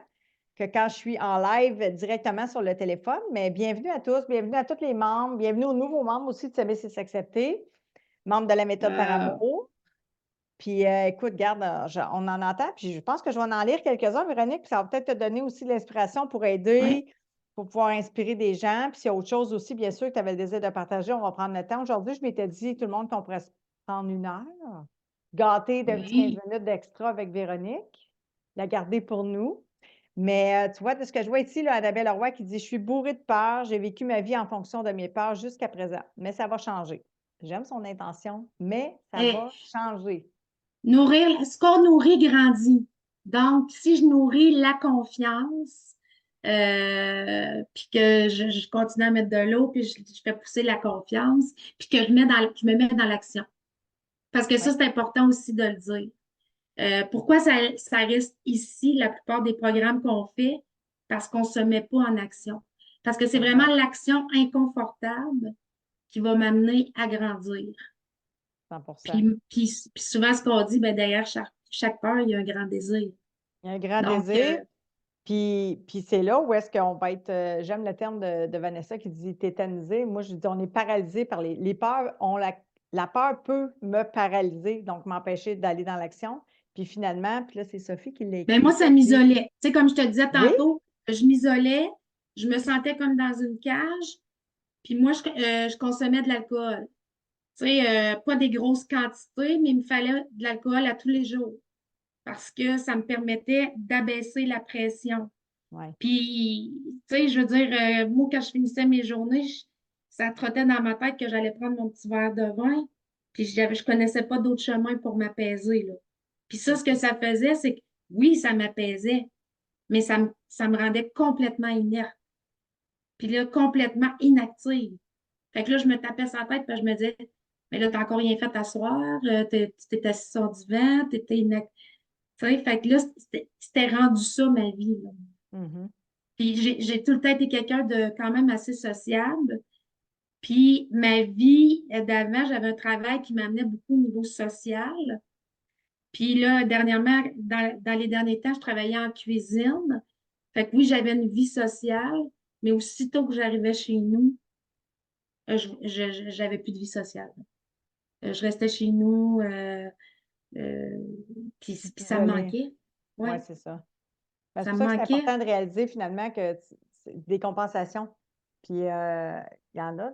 que quand je suis en live directement sur le téléphone. Mais bienvenue à tous, bienvenue à tous les membres, bienvenue aux nouveaux membres aussi de S'aimer, c'est s'accepter, membres de la méthode par Euh, amour. Puis écoute, garde, on en entend, puis je pense que je vais en lire quelques-uns, Véronique, puis ça va peut-être te donner aussi de l'inspiration pour aider pour pouvoir inspirer des gens. Puis s'il y a autre chose aussi, bien sûr, que tu avais le désir de partager, on va prendre le temps. Aujourd'hui, je m'étais dit, tout le monde, qu'on pourrait se prendre 1 heure, gâter de petits 15 Oui. minutes d'extra avec Véronique, la garder pour nous. Mais tu vois, de ce que je vois ici, là, Annabelle Leroy qui dit: « Je suis bourrée de peur, j'ai vécu ma vie en fonction de mes peurs jusqu'à présent, mais ça va changer. » J'aime son intention, mais ça Eh, va changer. nourrir, ce qu'on nourrit grandit. Donc, si je nourris la confiance, puis que je continue à mettre de l'eau, puis je fais pousser la confiance, puis que je me mets dans l'action. Parce que Oui, ça, c'est important aussi de le dire. Pourquoi ça reste ici, la plupart des programmes qu'on fait? Parce qu'on ne se met pas en action. Parce que c'est vraiment exact, l'action inconfortable qui va m'amener à grandir. 100%. Puis souvent, ce qu'on dit, ben, derrière chaque peur, il y a un grand désir. Il y a un grand Donc, désir. Puis c'est là où est-ce qu'on va être, j'aime le terme de Vanessa qui dit tétanisé. Moi, je dis on est paralysé par les peurs. La peur peut me paralyser, donc m'empêcher d'aller dans l'action. Puis finalement, puis là, c'est Sophie qui l'a ben écrit moi, ça. ça Elle dit, m'isolait. Tu sais, comme je te disais oui, tantôt, je m'isolais, je me sentais comme dans une cage, puis moi, je consommais de l'alcool. Tu sais, pas des grosses quantités, mais il me fallait de l'alcool à tous les jours parce que ça me permettait d'abaisser la pression. oui, Puis, tu sais, je veux dire, moi, quand je finissais mes journées, ça trottait dans ma tête que j'allais prendre mon petit verre de vin, puis je connaissais pas d'autre chemin pour m'apaiser, là. Puis ça, c'est ce que ça. ça faisait, c'est que oui, ça m'apaisait, mais ça me rendait complètement inerte. Puis là, complètement inactive. Fait que là, je me tapais sur la tête, puis je me disais, mais là, t'as encore rien fait à soir, tu t'es assis sur le divan, t'étais inactive. Tu sais, fait que là, c'était rendu ça, ma vie, là. Mhm. Puis j'ai tout le temps été quelqu'un de quand même assez sociable. Puis ma vie d'avant, j'avais un travail qui m'amenait beaucoup au niveau social. Puis là, dernièrement, dans les derniers temps, je travaillais en cuisine. Fait que oui, j'avais une vie sociale, mais aussitôt que j'arrivais chez nous, j'avais plus de vie sociale. Je restais chez nous, euh, Tu puis ça me t'isolais. manquait. Oui, Ouais, c'est ça. Ben, c'est ça pour me ça que c'est manquait. important de réaliser finalement que c'est des compensations. Puis il y en a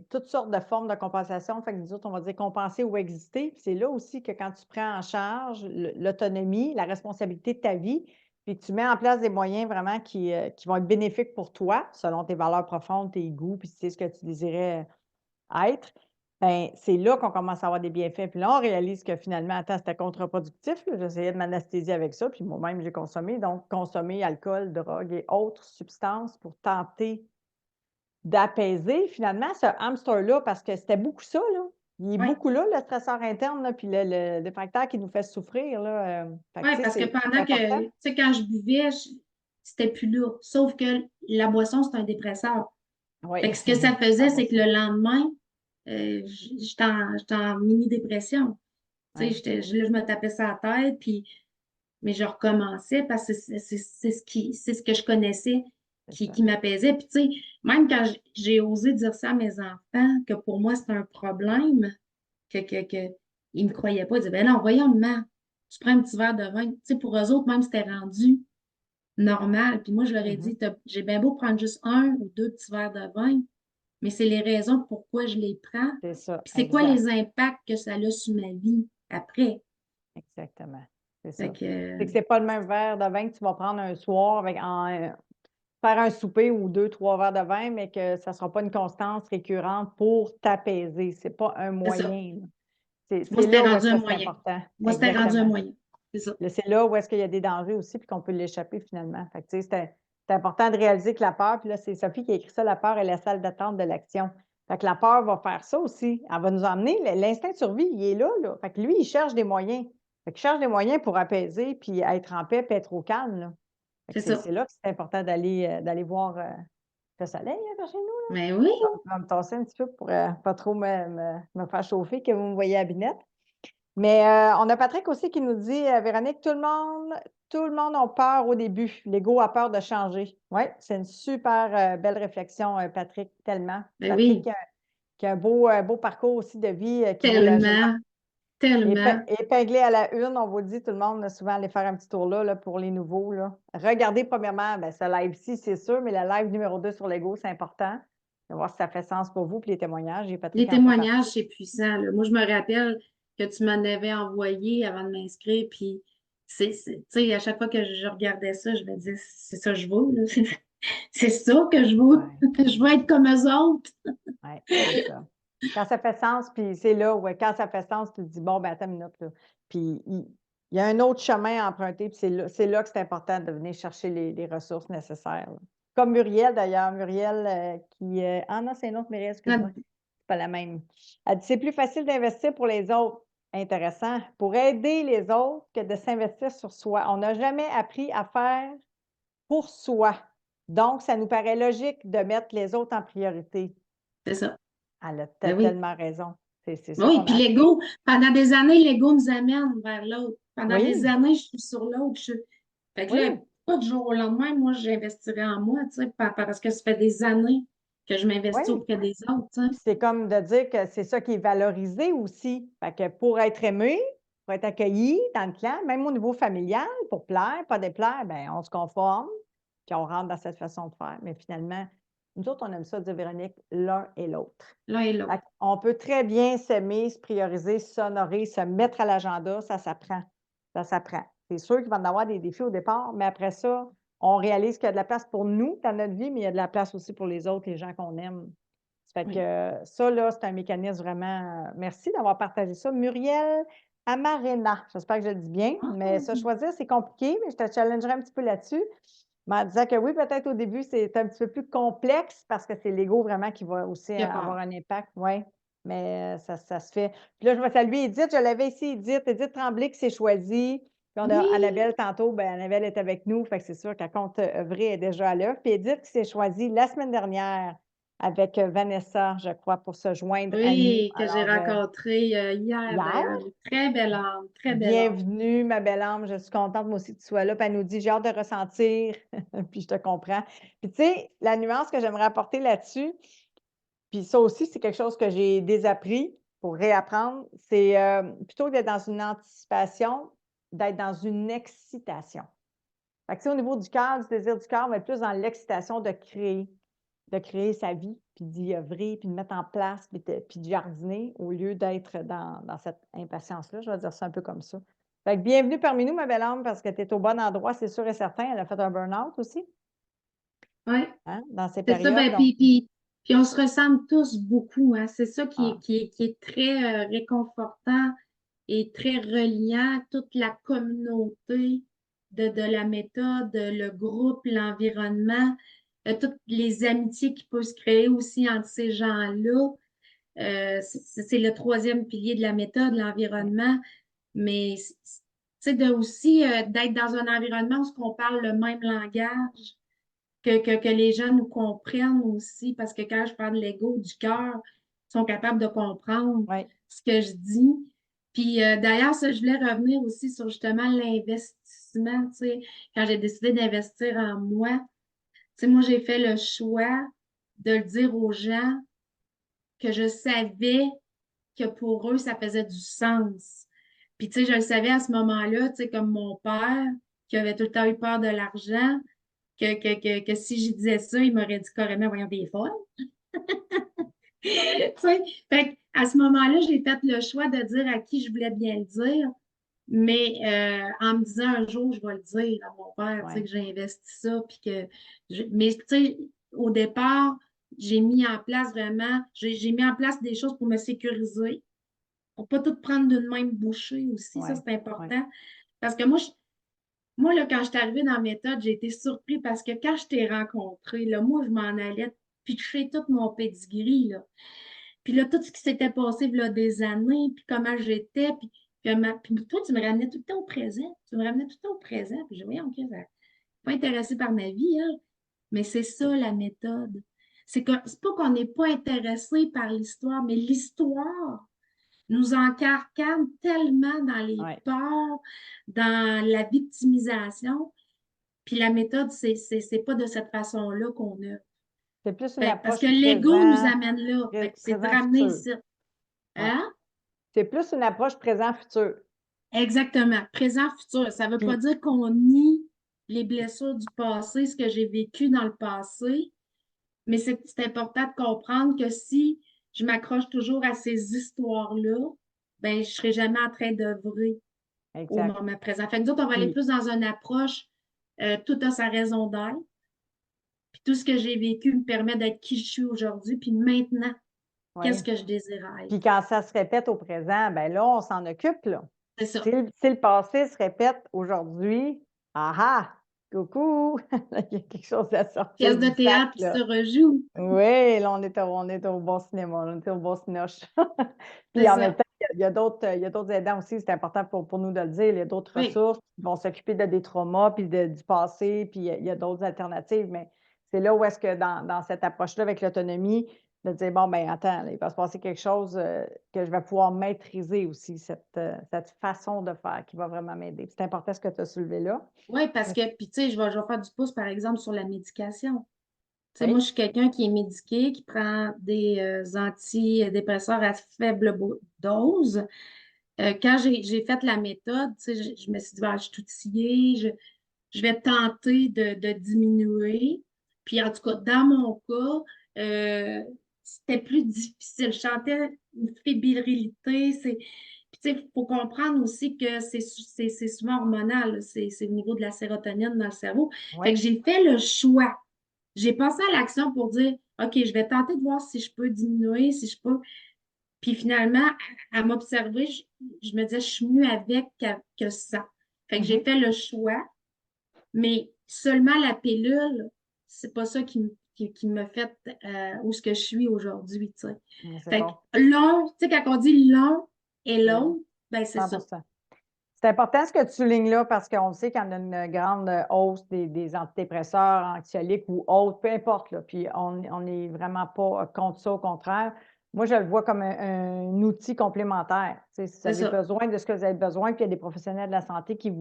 toutes sortes de formes de compensation. Fait que nous autres, on va dire compenser ou exister. Puis c'est là aussi que quand tu prends en charge l'autonomie, la responsabilité de ta vie, puis que tu mets en place des moyens vraiment qui vont être bénéfiques pour toi, selon tes valeurs profondes, tes goûts, puis tu sais ce que tu désirais être, ben, c'est là qu'on commence à avoir des bienfaits. Puis là, on réalise que finalement, attends, c'était contre-productif, là. J'essayais de m'anesthésier avec ça, puis moi-même, j'ai consommé. Donc, consommer alcool, drogue et autres substances pour tenter d'apaiser finalement ce hamster-là, parce que c'était beaucoup ça, là. Il est Oui, beaucoup là, le stresseur interne, là, puis le facteur qui nous fait souffrir, là. Fait que, ouais, tu sais, parce que c'est pendant important. que, tu sais, quand je buvais, c'était plus là. Sauf que la boisson, c'est un dépresseur. Fait Oui, que ce que ça faisait, c'est que 100%. le lendemain, j'étais en mini-dépression. Tu sais, Oui, là, je me tapais ça la tête, mais je recommençais parce que c'est ce que je connaissais c'est qui ça. m'apaisait. Puis, tu sais, même quand j'ai osé dire ça à mes enfants, que pour moi, c'était un problème, ils me croyaient pas. Ils disaient, ben non, voyons, maman, tu prends un petit verre de vin. Tu sais, pour eux autres, même, c'était rendu normal. Puis moi, je leur ai Mhm. dit, j'ai bien beau prendre juste un ou deux petits verres de vin, mais c'est les raisons pourquoi je les prends. C'est ça, Puis c'est quoi exact. les impacts que ça a sur ma vie après. Exactement. C'est Fait ça. que, C'est que c'est pas le même verre de vin que tu vas prendre un soir faire un souper ou 2, 3 verres de vin, mais que ça ne sera pas une constance récurrente pour t'apaiser. C'est pas un c'est ça. moyen, là. Moi, C'est c'était là où rendu est-ce un que c'est moyen. important. Moi, c'était rendu un Exactement. moyen. C'est ça. Là, c'est là où est-ce qu'il y a des dangers aussi, puis qu'on peut l'échapper finalement. Fait que, tu sais, c'est important de réaliser que la peur, puis là, c'est Sophie qui a écrit ça, la peur est la salle d'attente de l'action. Fait que la peur va faire ça aussi. Elle va nous emmener, l'instinct de survie, il est là, là. Fait que lui, il cherche des moyens. Fait qu'il cherche des moyens pour apaiser, puis être en paix, puis être au calme, là. Fait C'est que ça. c'est là que c'est important d'aller voir le soleil vers chez nous. Mais oui. Je vais me tasser un petit peu pour pas trop me faire chauffer, que vous me voyez à binette. Mais on a Patrick aussi qui nous dit, Véronique, tout le monde a peur au début. L'ego a peur de changer. Oui, c'est une super belle réflexion, Patrick, tellement. Ben Patrick oui. qui a un beau parcours aussi de vie qui nous l'ajoute. Tellement. tellement. Épinglé à la une, on vous dit, tout le monde, là, souvent, aller faire un petit tour là, pour les nouveaux. Là. Regardez, premièrement, ce live-ci, c'est sûr, mais le live numéro 2 sur l'ego, c'est important. De voir si ça fait sens pour vous, puis les témoignages. Et Les Patrick en fait partie. témoignages, c'est puissant, là. Moi, je me rappelle que tu m'en avais envoyé avant de m'inscrire, puis tu sais, à chaque fois que je regardais ça, je me disais, c'est ça que je veux, là. C'est ça que je veux. Ouais, Je veux être comme eux autres. ouais, c'est ça. Quand ça fait sens, puis c'est là où, quand ça fait sens, tu te dis, bon, attends une minute, là. Puis il y a un autre chemin à emprunter, puis c'est là que c'est important de venir chercher les ressources nécessaires. Là. Comme Muriel, d'ailleurs, Muriel qui. Ah non, c'est une autre Muriel, excuse-moi. C'est pas la même. Elle dit, c'est plus facile d'investir pour les autres. Intéressant. Pour aider les autres que de s'investir sur soi. On n'a jamais appris à faire pour soi. Donc, ça nous paraît logique de mettre les autres en priorité. C'est ça. Elle a Ben oui. tellement raison. C'est ça Oui, qu'on puis a appris. l'ego, pendant des années, l'ego nous amène vers l'autre. Pendant des Oui, années, je suis sur l'autre. Fait que là, oui, pas du jour au lendemain, moi, j'investirais en moi, tu sais, parce que ça fait des années que je m'investis oui. auprès des autres, tu sais. Puis c'est comme de dire que c'est ça qui est valorisé aussi. Fait que pour être aimé, pour être accueilli dans le clan, même au niveau familial, pour plaire, pas déplaire, bien, on se conforme, puis on rentre dans cette façon de faire. Mais finalement, nous autres, on aime ça dire, Véronique, l'un et l'autre. L'un et l'autre. On peut très bien s'aimer, se prioriser, s'honorer, se mettre à l'agenda, ça s'apprend. Ça s'apprend. C'est sûr qu'il va y en avoir des défis au départ, mais après ça, on réalise qu'il y a de la place pour nous dans notre vie, mais il y a de la place aussi pour les autres, les gens qu'on aime. Ça fait Oui. que ça, là, c'est un mécanisme vraiment. Merci d'avoir partagé ça. Muriel Amarena, j'espère que je le dis bien, Ah, mais ça, choisir, c'est compliqué, mais je te challengerai un petit peu là-dessus. Mais en disant que oui, peut-être au début, c'est un petit peu plus complexe parce que c'est l'ego vraiment qui va aussi qui a avoir peur. un impact. Oui, mais ça se fait. Puis là, je vais saluer Edith. Je l'avais ici, Edith Tremblay qui s'est choisie. Puis on a Oui, Annabelle tantôt. Bien, Annabelle est avec nous. Fait que c'est sûr qu'elle compte œuvrer, elle est déjà à l'œuvre. Puis Edith qui s'est choisie la semaine dernière avec Vanessa, je crois, pour se joindre à nous. oui, que j'ai Alors, rencontré hier hier, d'ailleurs. Une très belle âme, très belle âme. bienvenue, ma belle âme. Je suis contente, moi aussi, que tu sois là. Puis elle nous dit, j'ai hâte de ressentir. Puis je te comprends. Puis tu sais, la nuance que j'aimerais apporter là-dessus, puis ça aussi, c'est quelque chose que j'ai désappris pour réapprendre, c'est plutôt que d'être dans une anticipation, d'être dans une excitation. Fait que, tu sais, au niveau du cœur, du désir du cœur, on va être plus dans l'excitation de créer sa vie, puis d'y œuvrer, puis de mettre en place, puis de jardiner, au lieu d'être dans cette impatience-là. Je vais dire ça un peu comme ça. Fait que bienvenue parmi nous, ma belle âme, parce que tu es au bon endroit, c'est sûr et certain. Elle a fait un burn-out aussi, Oui, hein, dans ces c'est ça. périodes. Ben, Donc, puis on se ressemble tous beaucoup, hein. C'est ça ah, qui est très réconfortant et très reliant, toute la communauté de la méthode, le groupe, l'environnement, toutes les amitiés qui peuvent se créer aussi entre ces gens-là. C'est le troisième pilier de la méthode, ouais, l'environnement. Mais c'est de aussi d'être dans un environnement où on parle le même langage, que les gens nous comprennent aussi, parce que quand je parle de l'ego, du cœur, ils sont capables de comprendre ouais. ce que je dis. Puis d'ailleurs, ça, je voulais revenir aussi sur justement l'investissement, tu sais, quand j'ai décidé d'investir en moi, tu sais, moi, j'ai fait le choix de le dire aux gens que je savais que pour eux, ça faisait du sens. Puis, tu sais, je le savais à ce moment-là, tu sais, comme mon père, qui avait tout le temps eu peur de l'argent, que si je disais ça, il m'aurait dit carrément, voyons, des folles. Tu sais, fait à ce moment-là, j'ai fait le choix de dire à qui je voulais bien le dire, mais en me disant un jour, je vais le dire à mon père, tu sais, Ouais. que j'ai investi ça, puis que mais tu sais, au départ, j'ai mis en place vraiment, j'ai mis en place des choses pour me sécuriser, pour pas tout prendre d'une même bouchée aussi, ça Ouais, c'est ouais, important. Parce que moi, là, quand je suis arrivée dans la méthode, j'ai été surpris parce que quand je t'ai rencontré, là, moi, je m'en allais pitcher tout mon pedigree, là. Puis là, tout ce qui s'était passé, là, des années, puis comment j'étais, puis toi, tu me ramenais tout le temps au présent. Tu me ramenais tout le temps au présent. Puis je voyais, OK, ça pas intéressé par ma vie, hein. Mais c'est ça, la méthode. C'est pas qu'on n'est pas intéressé par l'histoire, mais l'histoire nous encarcane tellement dans les ouais. peurs, dans la victimisation. Puis la méthode, c'est pas de cette façon-là qu'on a. C'est plus une Fait parce approche que l'ego nous amène là. Fait que c'est de présent, ramener futur. ici. Ouais. Hein? C'est plus une approche présent-futur. Exactement. Présent, futur. Ça ne veut pas Puis, dire qu'on nie les blessures du passé, ce que j'ai vécu dans le passé, mais c'est important de comprendre que si je m'accroche toujours à ces histoires-là, ben, je ne serai jamais en train d'œuvrer au exact. moment présent. Fait que nous autres, on va aller Puis, plus dans une approche, tout a sa raison d'être, puis tout ce que j'ai vécu me permet d'être qui je suis aujourd'hui, puis maintenant, qu'est-ce oui. que je désire Puis être? quand ça se répète au présent, ben là, on s'en occupe, là. C'est Si ça. le passé se répète aujourd'hui, ah ah, coucou, il y a quelque chose à sortir Pièce de du sac, théâtre qui se là. rejoue. Oui, là, on est au bon cinéma, on est au bon cinoche. C'est Puis en même ça. temps, il y a d'autres aidants aussi, c'est important pour nous de le dire. Il y a d'autres Oui. ressources qui vont s'occuper des traumas, puis du passé, puis il y a d'autres alternatives. Mais c'est là où est-ce que dans cette approche-là avec l'autonomie, de dire, bon, ben attends, là, il va se passer quelque chose que je vais pouvoir maîtriser aussi, cette façon de faire qui va vraiment m'aider. C'est important ce que tu as soulevé là. Oui, parce que, puis tu sais, je vais faire du pouce, par exemple, sur la médication. Tu sais, moi, Oui, je suis quelqu'un qui est médiqué, qui prend des antidépresseurs à faible dose. Quand j'ai fait la méthode, tu sais, je me suis dit, ben, je suis outillée, je vais tenter de diminuer. Puis en tout cas, dans mon cas, c'était plus difficile. Je sentais une fébrilité. Puis tu sais, il faut comprendre aussi que c'est souvent hormonal, là. C'est au niveau de la sérotonine dans le cerveau. Fait que oui. j'ai fait le choix. J'ai passé à l'action pour dire, OK, je vais tenter de voir si je peux diminuer, si je peux. Puis finalement, à m'observer, je me disais, je suis mieux avec que ça. Fait que j'ai Mhm. fait le choix, mais seulement la pilule, c'est pas ça qui me fait où ce que je suis aujourd'hui, tu sais. C'est Fait bon. que long, tu sais, quand on dit long et Oui, long, ben c'est ça. 100%. C'est important ce que tu soulignes là parce qu'on sait qu'il y en a une grande hausse des antidépresseurs, anxiolytiques ou autres, peu importe. Là. Puis on n'est vraiment pas contre ça, au contraire. Moi, je le vois comme un outil complémentaire. Tu sais, si vous C'est avez ça. besoin de ce que vous avez besoin, puis il y a des professionnels de la santé qui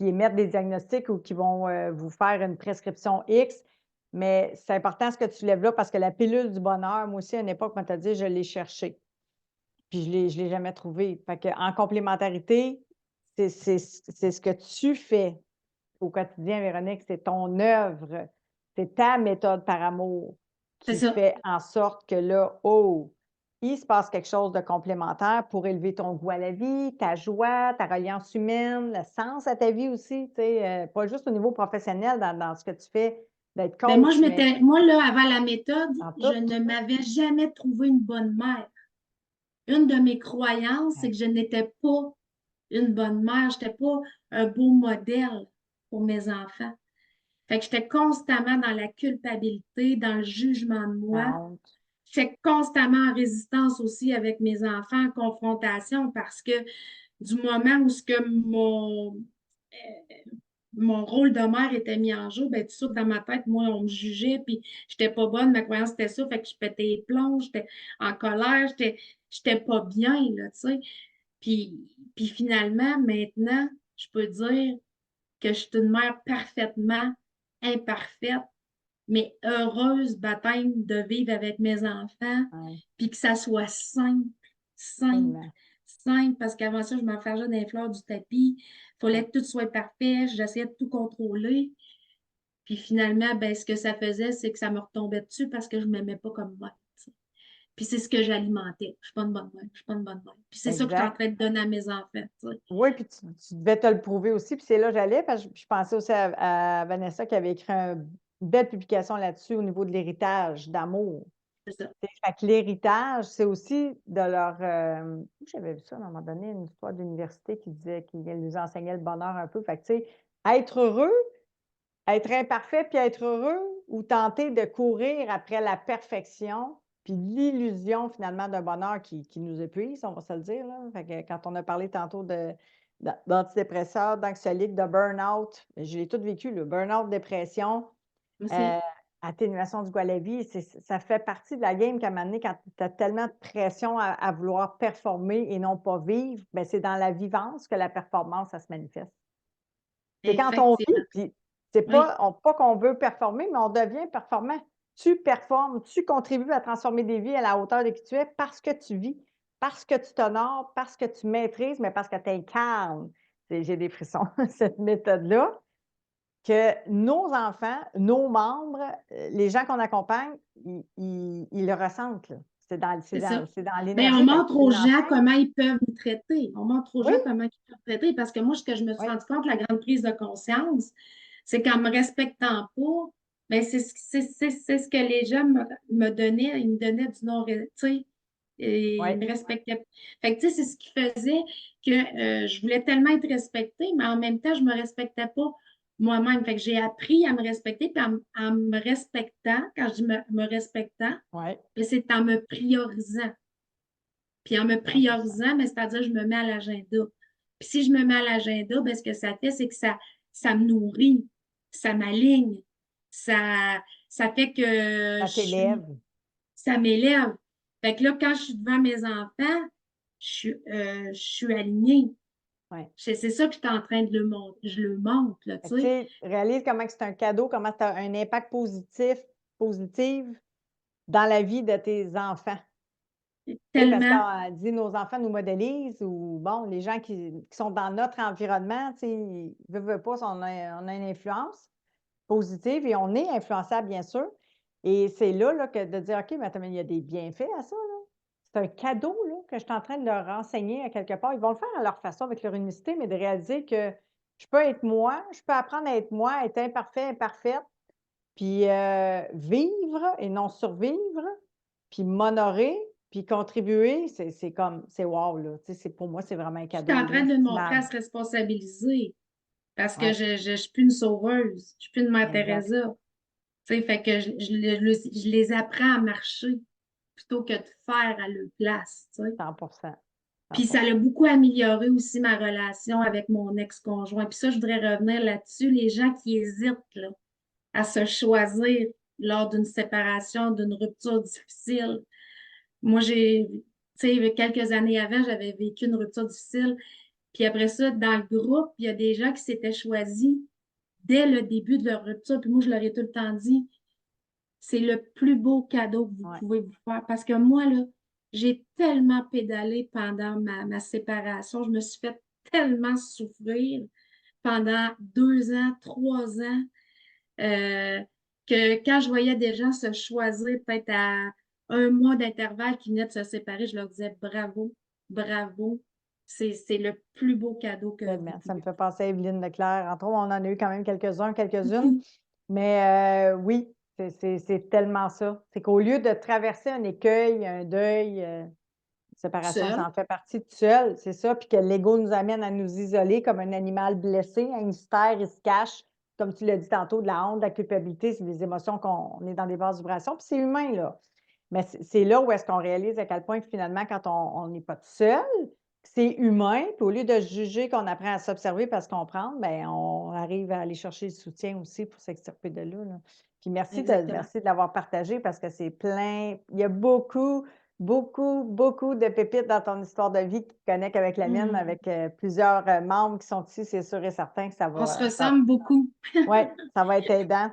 émettent des diagnostics ou qui vont vous faire une prescription X. Mais c'est important ce que tu lèves là parce que la pilule du bonheur, moi aussi, à une époque, quand tu as dit, je l'ai cherchée. Puis je l'ai jamais trouvé. Fait qu'en complémentarité, c'est ce que tu fais au quotidien, Véronique, c'est ton œuvre, c'est ta méthode par amour C'est qui ça. fait en sorte que là, oh, il se passe quelque chose de complémentaire pour élever ton goût à la vie, ta joie, ta reliance humaine, le sens à ta vie aussi, tu sais, pas juste au niveau professionnel dans ce que tu fais d'être Ben moi, coach, mais moi, là, avant la méthode, dans je tout. ne m'avais jamais trouvé une bonne mère. Une de mes croyances, c'est Ouais. que je n'étais pas une bonne mère, je n'étais pas un beau modèle pour mes enfants. Fait que j'étais constamment dans la culpabilité, dans le jugement de La moi. honte. J'étais constamment en résistance aussi avec mes enfants, en confrontation, parce que du moment où ce que mon rôle de mère était mis en jeu, ben, tout de suite, dans ma tête, moi, on me jugeait, puis j'étais pas bonne, ma croyance était ça, fait que je pétais les plombs, j'étais en colère, j'étais pas bien, là, tu sais. Puis finalement, maintenant, je peux dire que je suis une mère parfaitement imparfaite, mais heureuse, baptême, de vivre avec mes enfants, Ouais, puis que ça soit simple, simple, tellement. simple, parce qu'avant ça, je m'enfargeais dans les fleurs du tapis, il Ouais. fallait que tout soit parfait, j'essayais de tout contrôler, puis finalement, ben, ce que ça faisait, c'est que ça me retombait dessus parce que je ne m'aimais pas comme moi. Puis c'est ce que j'alimentais. Je suis pas une bonne mère, je suis pas une bonne mère. Puis c'est ça que je suis en Exact. train de donner à mes enfants, tu sais. Oui, puis tu devais te le prouver aussi, puis c'est là que j'allais, parce que je pensais aussi à Vanessa qui avait écrit une belle publication là-dessus au niveau de l'héritage d'amour. C'est ça. Tu sais, fait que l'héritage, c'est aussi de leur. Où j'avais vu ça à un moment donné, une histoire d'université qui disait qu'il nous enseignait le bonheur un peu. Fait que, tu sais, être heureux, être imparfait puis être heureux, ou tenter de courir après la perfection, puis l'illusion finalement d'un bonheur qui nous épuise, on va se le dire, là. Fait que quand on a parlé tantôt d'antidépresseurs, d'anxiolytiques, de burn-out, je l'ai tout vécu, le burn-out, dépression, Aussi. euh, atténuation du goût à la vie, ça fait partie de la game qu'à un moment donné, quand tu as tellement de pression à vouloir performer et non pas vivre, ben c'est dans la vivance que la performance, ça se manifeste. C'est quand on Effectivement. vit, puis c'est Oui, pas qu'on veut performer, mais on devient performant. Tu performes, tu contribues à transformer des vies à la hauteur de qui tu es parce que tu vis, parce que tu t'honores, parce que tu maîtrises, mais parce que tu incarnes, j'ai des frissons, cette méthode-là, que nos enfants, nos membres, les gens qu'on accompagne, ils le ressentent, là. C'est ça. C'est dans Bien, on l'énergie, fait que montre tu aux gens l'enseignes. comment ils peuvent nous traiter. On montre aux Oui, gens comment ils peuvent nous traiter parce que moi, ce que je me suis oui, rendu compte, la grande prise de conscience, c'est qu'en me respectant pas, ben c'est ce que les gens me donnaient. Ils me donnaient du non, tu sais, et ils oui, me respectaient pas. Fait que, tu sais, c'est ce qui faisait que je voulais tellement être respectée, mais en même temps, je me respectais pas moi-même. Fait que j'ai appris à me respecter, puis en me respectant, quand je dis me respectant, oui, ben, c'est en me priorisant. Puis en me 100%. priorisant, ben, c'est-à-dire que je me mets à l'agenda. Puis si je me mets à l'agenda, ben, ce que ça fait, c'est que ça me nourrit, ça m'aligne, ça, ça fait que Ça t'élève. ça m'élève. Fait que là, quand je suis devant mes enfants, je suis alignée. Ouais. C'est ça que je suis en train de le montrer. Je le montre, là, Fait tu que, tu sais. sais, réalise comment que c'est un cadeau, comment tu as un impact positif dans la vie de tes enfants. Tu sais, parce Tellement. qu'on dit nos enfants nous modélisent ou bon, les gens qui sont dans notre environnement, tu sais, ils veulent pas, on a une influence positive et on est influençable, bien sûr. Et c'est là, que de dire, OK, mais attends, mais il y a des bienfaits à ça, là. C'est un cadeau, là, que je suis en train de leur enseigner à quelque part. Ils vont le faire à leur façon avec leur unicité, mais de réaliser que je peux être moi, je peux apprendre à être moi, être imparfait, imparfaite, puis vivre et non survivre, puis m'honorer, puis contribuer, c'est comme c'est wow, là. Tu sais, pour moi, c'est vraiment un Je suis cadeau en train de le montrer à inestimable. se responsabiliser parce que Ouais, je suis plus une sauveuse, je suis plus une Mère exact. Teresa. Tu sais, fait que je les apprends à marcher plutôt que de faire à leur place, tu sais. 100%. Puis ça a 100%. beaucoup amélioré aussi ma relation avec mon ex-conjoint. Puis ça, je voudrais revenir là-dessus. Les gens qui hésitent là, à se choisir lors d'une séparation, d'une rupture difficile. Moi, tu sais, quelques années avant, j'avais vécu une rupture difficile. Puis après ça, dans le groupe, il y a des gens qui s'étaient choisis dès le début de leur rupture. Puis moi, je leur ai tout le temps dit, c'est le plus beau cadeau que vous Ouais. pouvez vous faire. Parce que moi, là, j'ai tellement pédalé pendant ma séparation. Je me suis fait tellement souffrir pendant 2 ans, 3 ans, euh, que quand je voyais des gens se choisir peut-être à 1 mois d'intervalle qui venaient de se séparer, je leur disais bravo, bravo. C'est le plus beau cadeau que vous Tellement. Ça me pouvez fait penser à Evelyne Leclerc. Entre autres, on en a eu quand même quelques-uns, quelques-unes. faire. Mais oui, c'est tellement ça. C'est qu'au lieu de traverser un écueil, un deuil, séparation, ça Seul. en fait partie tout seul, c'est ça. Puis que l'ego nous amène à nous isoler comme un animal blessé, hein, il se terre, il se cache. Comme tu l'as dit tantôt, de la honte, de la culpabilité, c'est des émotions qu'on est dans des basses vibrations. Puis c'est humain, là. Mais c'est là où est-ce qu'on réalise à quel point que finalement, quand on n'est pas tout seul, c'est humain, puis au lieu de juger qu'on apprend à s'observer parce qu'on comprendre, bien, on arrive à aller chercher le soutien aussi pour s'extirper de là, là. Puis Exactement. merci de l'avoir partagé parce que c'est plein, il y a beaucoup, beaucoup, beaucoup de pépites dans ton histoire de vie qui te connectent avec la mienne, Hmm. avec plusieurs membres qui sont ici, c'est sûr et certain que On se ressemble beaucoup. ouais, ça va être aidant.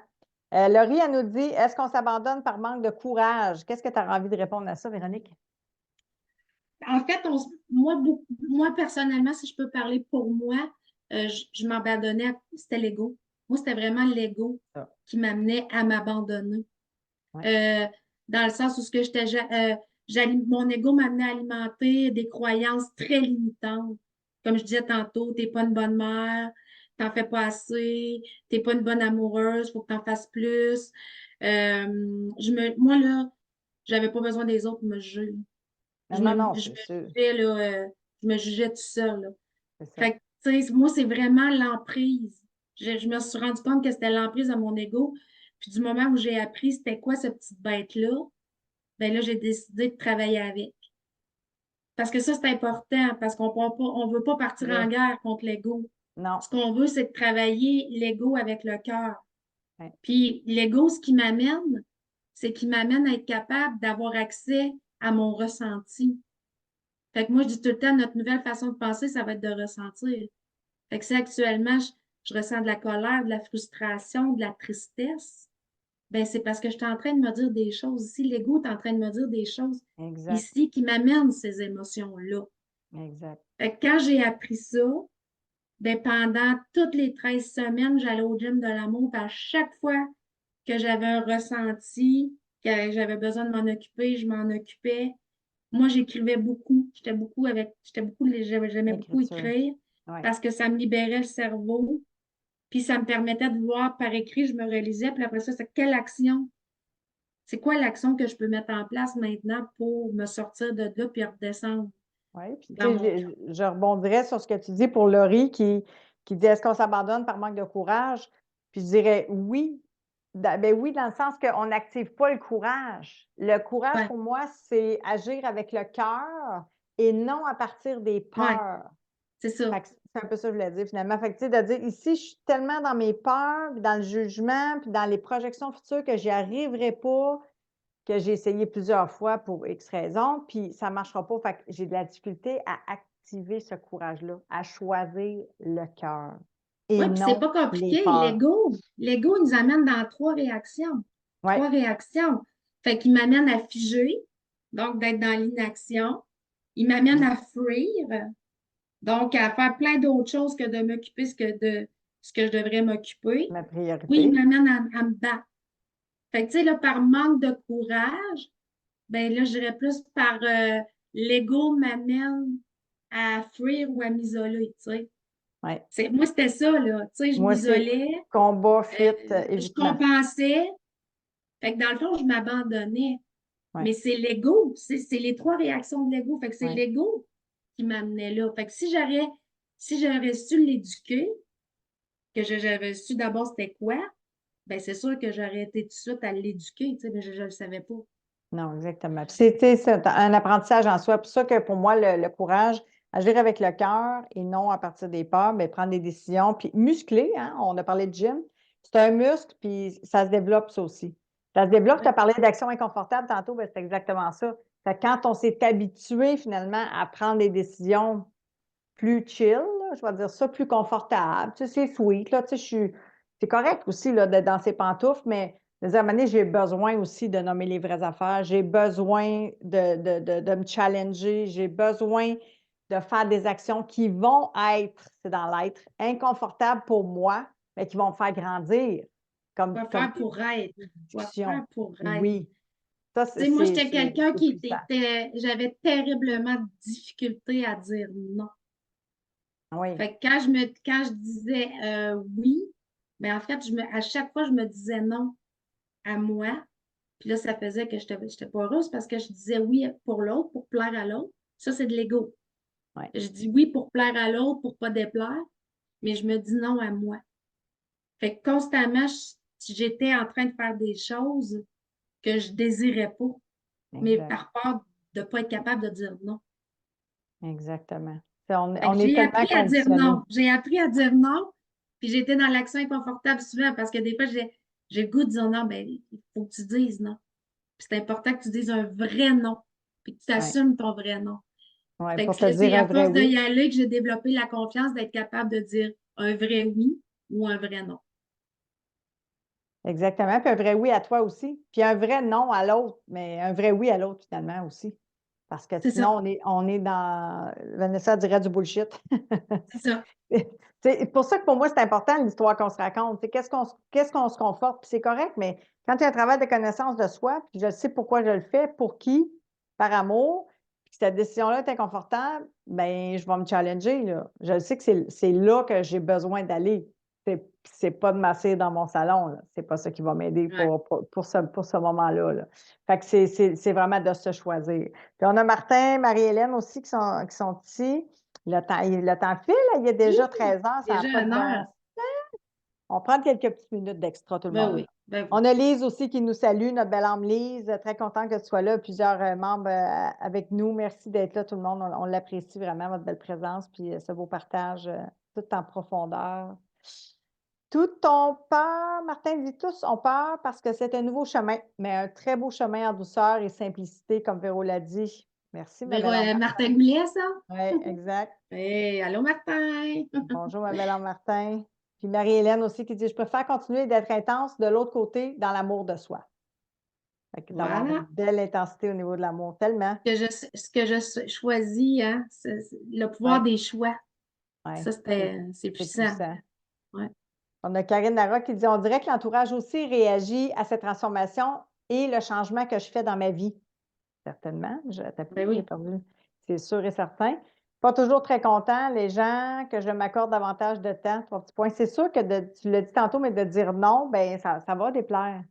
Laurie, elle nous dit, est-ce qu'on s'abandonne par manque de courage? Qu'est-ce que tu as envie de répondre à ça, Véronique? En fait, moi, personnellement, si je peux parler pour moi, je m'abandonnais, c'était l'ego. Moi, c'était vraiment l'ego Ça, qui m'amenait à m'abandonner. ouais. Euh, Dans le sens où ce que mon ego m'amenait à alimenter des croyances très limitantes. Comme je disais tantôt, t'es pas une bonne mère, t'en fais pas assez, t'es pas une bonne amoureuse, faut que t'en fasses plus. Moi, là, j'avais pas besoin des autres pour me juger. Non, non, non, c'est sûr. Je me jugeais tout seul, là. C'est ça. Fait que, tu sais, moi, c'est vraiment l'emprise. Je me suis rendu compte que c'était l'emprise de mon ego. Puis du moment où j'ai appris c'était quoi cette petite bête-là, ben là, j'ai décidé de travailler avec. Parce que ça, c'est important, parce on veut pas partir en Vrai. guerre contre l'ego. Non. Ce qu'on veut, c'est de travailler l'ego avec le cœur. Ouais. Puis l'ego, ce qui m'amène, c'est qu'il m'amène à être capable d'avoir accès à mon ressenti. Fait que moi, je dis tout le temps, notre nouvelle façon de penser, ça va être de ressentir. Fait que si actuellement, je ressens de la colère, de la frustration, de la tristesse, ben c'est parce que je suis en train de me dire des choses ici. L'ego est en train de me dire des choses Exact, ici qui m'amènent ces émotions-là. exact. Fait que quand j'ai appris ça, ben pendant toutes les 13 semaines, j'allais au gym de l'amour, puis à chaque fois que j'avais un ressenti, que j'avais besoin de m'en occuper, je m'en occupais. Moi, j'écrivais beaucoup. J'aimais beaucoup L'écriture. écrire Oui, parce que ça me libérait le cerveau. Puis ça me permettait de voir par écrit, je me relisais. Puis après ça, c'est quelle action? C'est quoi l'action que je peux mettre en place maintenant pour me sortir de là puis redescendre oui. Puis, dans tu mon sais, cœur? je rebondirais sur ce que tu dis pour Laurie qui dit est-ce qu'on s'abandonne par manque de courage? Puis, je dirais oui. Ben oui, dans le sens qu'on n'active pas le courage. Le courage, Ouais, pour moi, c'est agir avec le cœur et non à partir des ouais, peurs. c'est ça. Fait que c'est un peu ça que je voulais dire finalement. Fait que, tu sais, de dire ici, je suis tellement dans mes peurs, puis dans le jugement, puis dans les projections futures que j'y arriverai pas, que j'ai essayé plusieurs fois pour X raisons, puis ça ne marchera pas. Fait que j'ai de la difficulté à activer ce courage-là, à choisir le cœur et Oui, puis c'est non pas les compliqué. peurs. L'ego, il nous amène dans trois réactions. Oui, Trois réactions. Fait qu'il m'amène à figer, donc d'être dans l'inaction. Il m'amène à fuir, donc à faire plein d'autres choses que de m'occuper ce que je devrais m'occuper. ma Oui, il priorité. m'amène à me battre. Fait que, tu sais, là, par manque de courage, ben là, je dirais plus par l'ego m'amène à fuir ou à m'isoler, tu sais. Oui. Moi, c'était ça, là. Tu sais, je Moi, c'est m'isolais, combat, fuite, je évitement. compensais. Fait que dans le fond, je m'abandonnais. Oui, Mais c'est l'ego. C'est les trois réactions de l'ego. Fait que c'est oui. l'ego qui m'amenait là. Fait que si j'aurais su l'éduquer, que j'avais su d'abord c'était quoi, ben c'est sûr que j'aurais été tout de suite à l'éduquer, tu sais, mais je ne le savais pas. Non, exactement. Puis c'est un apprentissage en soi. Pour ça que pour moi, le courage, agir avec le cœur et non à partir des peurs, mais prendre des décisions, puis muscler, hein, on a parlé de gym, c'est un muscle, puis ça se développe ça aussi. Ça se développe, tu as Ouais, parlé d'action inconfortable tantôt, ben, c'est exactement ça. Fait que quand on s'est habitué finalement à prendre des décisions plus chill, là, je vais dire ça, plus confortable. Tu sais, c'est sweet, là, tu sais, c'est correct aussi, là, d'être dans ses pantoufles, mais de dire, à un moment donné, j'ai besoin aussi de nommer les vraies affaires, j'ai besoin de me challenger, j'ai besoin de faire des actions qui vont être, c'est dans l'être, inconfortables pour moi, mais qui vont me faire grandir, quoi comme faire pour être? des Quoi discussions. faire pour être? Oui, ça, Tu sais, moi, j'étais c'est quelqu'un qui puissant. j'avais terriblement de difficulté à dire non. Oui, Fait que quand je disais oui, mais en fait, à chaque fois, je me disais non à moi. Puis là, ça faisait que j'étais pas heureuse parce que je disais oui pour l'autre, pour plaire à l'autre. Ça, c'est de l'ego. oui. Je dis oui pour plaire à l'autre, pour pas déplaire, mais je me dis non à moi. Fait que constamment, j'étais en train de faire des choses que je désirais pas, mais Exact. par peur de pas être capable de dire non. Exactement. Fait que On est j'ai tellement appris à dire conditionnés. non. J'ai appris à dire non, puis j'étais dans l'action inconfortable souvent parce que des fois, j'ai le goût de dire non, ben, il faut que tu dises non. Puis c'est important que tu dises un vrai non, puis que tu Oui, assumes ton vrai non. ouais, Fait pour que te là, dire c'est un à vrai force oui. d'y aller que j'ai développé la confiance d'être capable de dire un vrai oui ou un vrai non. Exactement. Puis un vrai oui à toi aussi. Puis un vrai non à l'autre, mais un vrai oui à l'autre finalement aussi. Parce que C'est ça, sinon, on est dans, Vanessa dirait du bullshit. c'est ça. C'est pour ça que pour moi, c'est important l'histoire qu'on se raconte. Qu'est-ce qu'on se conforte, puis c'est correct, mais quand il y a un travail de connaissance de soi, puis je sais pourquoi je le fais, pour qui, par amour, puis que cette décision-là est inconfortable, bien, je vais me challenger, là. Je sais que c'est là que j'ai besoin d'aller. C'est pas de m'asseoir dans mon salon, là. C'est pas ça qui va m'aider Ouais. pour ce moment-là, là. Fait que c'est vraiment de se choisir. Puis on a Martin, Marie-Hélène aussi qui sont ici. Le temps file, il y a Oui, déjà 13 heures, ça n'a déjà pas de une bon heure. sens. On prend quelques petites minutes d'extra, tout le Ben monde. oui, ben oui. On a Lise aussi qui nous salue, notre belle âme Lise. Très content que tu sois là. Plusieurs membres avec nous. Merci d'être là, tout le monde. On l'apprécie vraiment, votre belle présence, puis ce beau partage tout en profondeur. Tout on peur, Martin dit tous, on peur parce que c'est un nouveau chemin, mais un très beau chemin en douceur et simplicité, comme Véro l'a dit. Merci, ma belle âme Martin Martin. Goulet, ça? Oui, exact. Hey, allô, Martin! Bonjour, ma belle âme Martin. Puis Marie-Hélène aussi qui dit, je préfère continuer d'être intense de l'autre côté dans l'amour de soi. Fait que d'avoir une Voilà. belle intensité au niveau de l'amour, tellement. Ce que je choisis, hein, le pouvoir Ouais, des choix. ouais, Ça, c'est c'est puissant. puissant. Ouais. On a Karine Lara qui dit, on dirait que l'entourage aussi réagit à cette transformation et le changement que je fais dans ma vie. Certainement. T'as Ben j'ai oui, pas vu. C'est sûr et certain. Pas toujours très content, les gens, que je m'accorde davantage de temps. Trois petits points. C'est sûr que tu l'as dit tantôt, mais de dire non, ben ça va déplaire.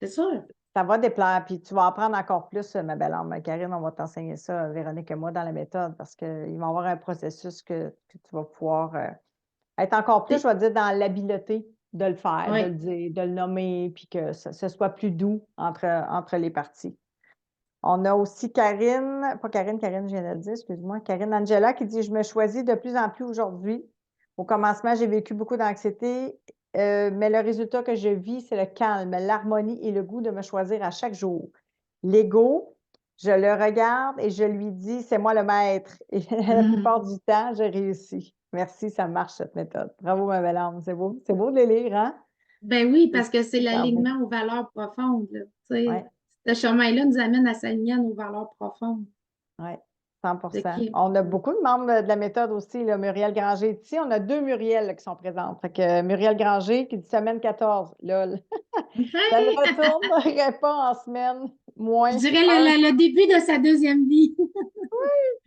c'est sûr. Ça va déplaire. Puis tu vas apprendre encore plus, ma belle âme. Karine, on va t'enseigner ça, Véronique et moi, dans la méthode, parce qu'il va y avoir un processus que tu vas pouvoir être encore plus, je vais dire, dans l'habileté de le faire, de Oui. le dire, de le nommer, puis que ce soit plus doux entre les parties. On a aussi Karine, pas Karine, Karine, je viens de le dire, excuse-moi, Karine Angela qui dit, je me choisis de plus en plus aujourd'hui. Au commencement, j'ai vécu beaucoup d'anxiété, mais le résultat que je vis, c'est le calme, l'harmonie et le goût de me choisir à chaque jour. L'ego, je le regarde et je lui dis, c'est moi le maître. Et la plupart du temps, je réussis. Merci, ça marche cette méthode. Bravo, ma belle âme. C'est beau de les lire, hein? Ben oui, C'est parce que c'est super beau. l'alignement aux valeurs profondes, là. Tu sais, Ouais. ce chemin-là nous amène à s'aligner à nos valeurs profondes. Oui, C'est 100%. qui? On a beaucoup de membres de la méthode aussi, là, Muriel Granger est ici. On a 2 Muriel là, qui sont présentes. Fait que Muriel Granger qui dit semaine 14. Lol. Ça ne retournerait pas en semaine Je moins dirais un. le début de sa deuxième vie.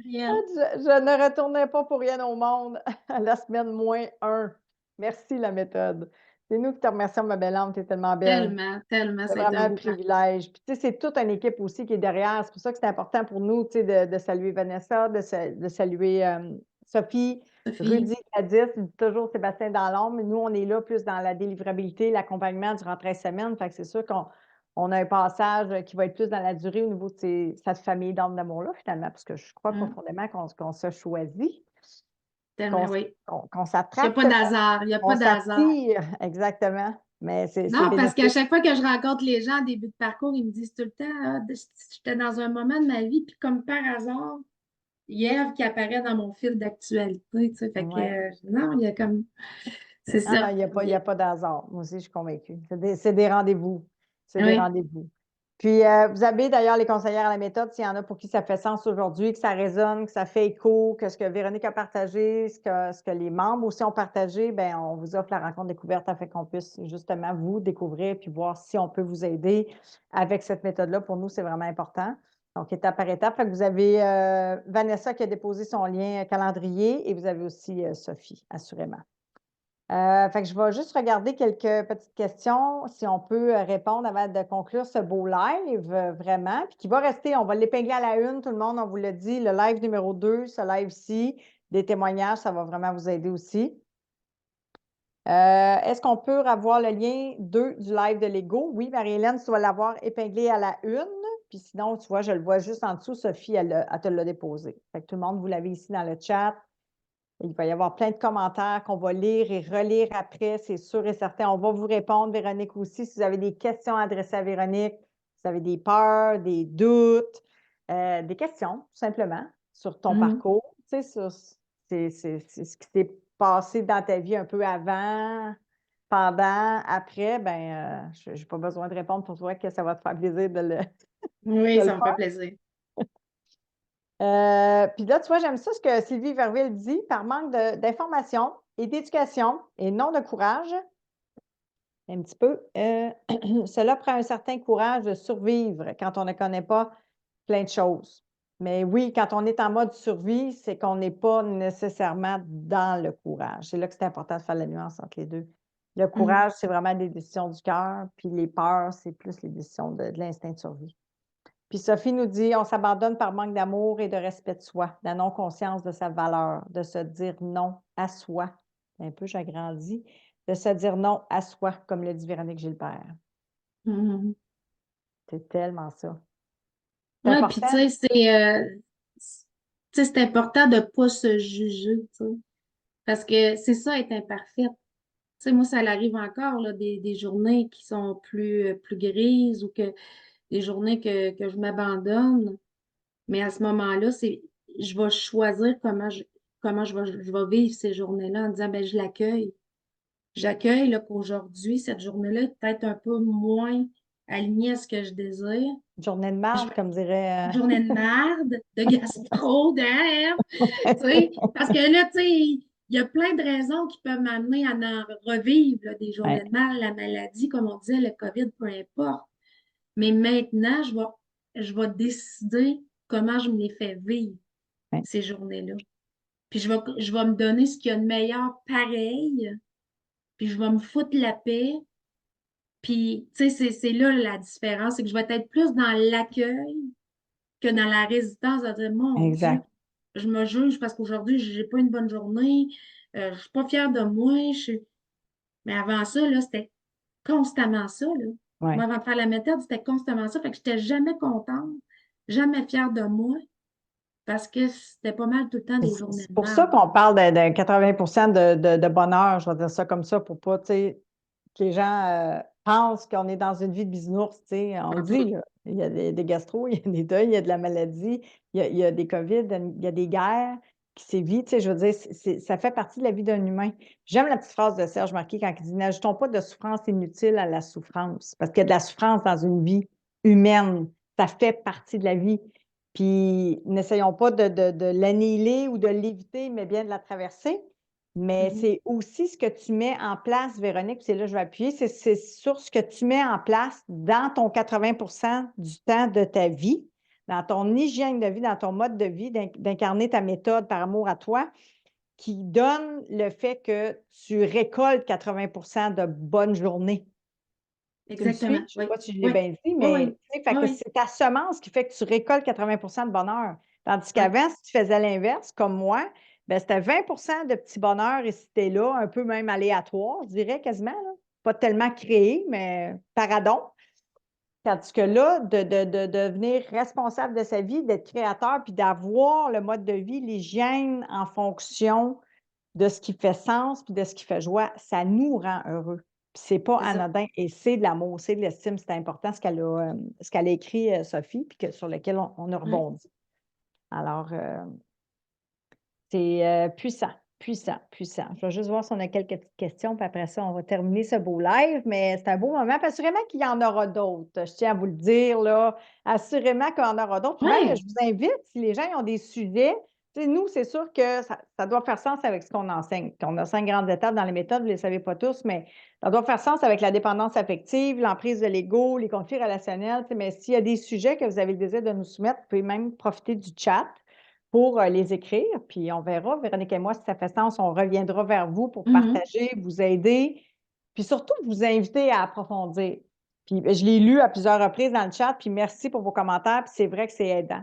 Réel. Je ne retournerai pas pour rien au monde à la semaine moins un. Merci, la méthode. C'est nous qui te remercions, ma belle âme. Tu es tellement belle. Tellement, tellement, C'est ça a été vraiment un un beau parcours. privilège. Puis, tu sais, c'est toute une équipe aussi qui est derrière. C'est pour ça que c'est important pour nous, tu sais, de saluer Vanessa, de saluer Sophie, Sophie. Rudy, Gladys. Je dis toujours Sébastien dans l'ombre. Mais nous, on est là plus dans la délivrabilité, l'accompagnement durant 13 semaines. Fait que c'est sûr qu'on a un passage qui va être plus dans la durée au niveau de cette famille d'âme d'amour-là, finalement, parce que je crois Hein, profondément qu'on se choisit, qu'on tellement, oui. qu'on Il n'y a s'attrape, pas d'hasard. Il n'y a qu'on pas d'hasard. s'attire. Exactement. Mais c'est Non, parce qu'à bénéfique. chaque fois que je rencontre les gens en début de parcours, ils me disent tout le temps, ah, j'étais dans un moment de ma vie, puis comme par hasard, il y a Ève qui apparaît dans mon fil d'actualité. Tu sais, fait que, Ouais. non, il y a comme. C'est Ah non, ça. il y a pas d'hasard. Moi aussi, je suis convaincue. C'est des rendez-vous. C'est des Oui, rendez-vous. Puis, vous avez d'ailleurs les conseillères à la méthode, s'il y en a pour qui ça fait sens aujourd'hui, que ça résonne, que ça fait écho, que ce que Véronique a partagé, ce que les membres aussi ont partagé, bien, on vous offre la rencontre découverte afin qu'on puisse justement vous découvrir puis voir si on peut vous aider avec cette méthode-là. Pour nous, c'est vraiment important. Donc, étape par étape. Fait que vous avez Vanessa qui a déposé son lien calendrier et vous avez aussi Sophie, assurément. Fait que je vais juste regarder quelques petites questions, si on peut répondre avant de conclure ce beau live, vraiment. Puis qui va rester, on va l'épingler à la une, tout le monde, on vous l'a dit, le live numéro 2, ce live-ci, des témoignages, ça va vraiment vous aider aussi. Est-ce qu'on peut avoir le lien 2 du live de Lego? Oui, Marie-Hélène, tu vas l'avoir épinglé à la une. Puis sinon, tu vois, je le vois juste en dessous. Sophie, elle te l'a déposé. Fait que tout le monde, vous l'avez ici dans le chat. Il va y avoir plein de commentaires qu'on va lire et relire après, c'est sûr et certain. On va vous répondre, Véronique aussi, si vous avez des questions adressées à Véronique, si vous avez des peurs, des doutes, des questions, tout simplement, sur ton mhm. parcours, tu sais, c'est ce qui s'est passé dans ta vie un peu avant, pendant, après, ben, je n'ai pas besoin de répondre pour toi que ça va te faire plaisir Oui, de le ça me fait faire. plaisir. Puis là, tu vois, j'aime ça ce que Sylvie Verville dit, par manque d'information et d'éducation et non de courage, un petit peu, cela prend un certain courage de survivre quand on ne connaît pas plein de choses. Mais oui, quand on est en mode survie, c'est qu'on n'est pas nécessairement dans le courage. C'est là que c'est important de faire la nuance entre les deux. Le Mhm. courage, c'est vraiment des décisions du cœur, puis les peurs, c'est plus les décisions de l'instinct de survie. Puis Sophie nous dit, on s'abandonne par manque d'amour et de respect de soi, la non-conscience de sa valeur, de se dire non à soi. Un peu, j'agrandis. De se dire non à soi, comme le dit Véronique Gilbert. Mhm. C'est tellement ça. C'est Ouais, puis tu important. sais, c'est important de ne pas se juger, tu sais. Parce que c'est ça, être imparfaite. Tu sais, moi, ça arrive encore, là, des journées qui sont plus grises ou que des journées que je m'abandonne. Mais à ce moment-là, je vais choisir comment je vais vivre ces journées-là en disant, ben, je l'accueille. J'accueille là, qu'aujourd'hui, cette journée-là est peut-être un peu moins alignée à ce que je désire. Journée de Je marde, vais comme dirait. journée de merde, de gastro, tu sais, parce que là, tu sais, il y a plein de raisons qui peuvent m'amener à en revivre, là, des Ouais, journées de mal, la maladie, comme on disait, le COVID, peu importe. Mais maintenant, je vais décider comment je me les fais vivre, ouais. ces journées-là. Puis je vais me donner ce qu'il y a de meilleur pareil, puis je vais me foutre la paix. Puis, tu sais, c'est là la différence, c'est que je vais être plus dans l'accueil que dans la résistance à dire, mon Dieu, Exact. je me juge parce qu'aujourd'hui, j'ai pas une bonne journée, je suis pas fière de moi. Mais avant ça, là, c'était constamment ça, là. Moi, Ouais. avant de faire la méthode, c'était constamment ça. Fait que j'étais jamais contente, jamais fière de moi parce que c'était pas mal tout le temps des journées C'est de pour ça merde. qu'on parle de 80 de bonheur, je vais dire ça comme ça, pour pas, tu sais, que les gens pensent qu'on est dans une vie de bisounours, tu sais. On le En dit, tout. là. Il y a des gastro, il y a des deuils, il y a de la maladie, il y a des COVID, il y a des guerres qui sévissent, tu sais, je veux dire, ça fait partie de la vie d'un humain. J'aime la petite phrase de Serge Marquis quand il dit: n'ajoutons pas de souffrance inutile à la souffrance, parce qu'il y a de la souffrance dans une vie humaine. Ça fait partie de la vie. Puis n'essayons pas de l'annihiler ou de l'éviter, mais bien de la traverser. Mais Mhm. c'est aussi ce que tu mets en place, Véronique, puis c'est là que je vais appuyer, c'est sur ce que tu mets en place dans ton 80 du temps de ta vie, dans ton hygiène de vie, dans ton mode de vie, d'incarner ta méthode par amour à toi, qui donne le fait que tu récoltes 80 de bonnes journées. Tu me Exactement. suis? Je ne sais Oui. pas si je l'ai Oui. bien dit, Oui, mais oui. tu sais, fait Oui, que oui. c'est ta semence qui fait que tu récoltes 80 de bonheur. Tandis Oui. qu'avant, si tu faisais l'inverse, comme moi, ben, c'était 20 de petit bonheur et c'était là, un peu même aléatoire, je dirais quasiment, là. Pas tellement créé, mais paradon. Tandis que là, de devenir responsable de sa vie, d'être créateur, puis d'avoir le mode de vie, l'hygiène en fonction de ce qui fait sens puis de ce qui fait joie, ça nous rend heureux. Puis c'est pas C'est ça. anodin et c'est de l'amour, c'est de l'estime, c'est important ce qu'elle a écrit, Sophie, puis sur lequel on a Oui. rebondi. Alors, c'est puissant, puissant, puissant. Je vais juste voir si on a quelques petites questions, puis après ça, on va terminer ce beau live, mais c'est un beau moment. Puis assurément qu'il y en aura d'autres. Je tiens à vous le dire, là. Assurément qu'il y en aura d'autres. Puis même, je Oui. vous invite, si les gens ont des sujets, tu sais, nous, c'est sûr que ça doit faire sens avec ce qu'on enseigne. On a 5 grandes étapes dans les méthodes, vous ne les savez pas tous, mais ça doit faire sens avec la dépendance affective, l'emprise de l'ego, les conflits relationnels. Tu sais, mais s'il y a des sujets que vous avez le désir de nous soumettre, vous pouvez même profiter du chat pour les écrire, puis on verra, Véronique et moi, si ça fait sens, on reviendra vers vous pour Mhm. partager, vous aider, puis surtout vous inviter à approfondir. Puis je l'ai lu à plusieurs reprises dans le chat, puis merci pour vos commentaires, puis c'est vrai que c'est aidant.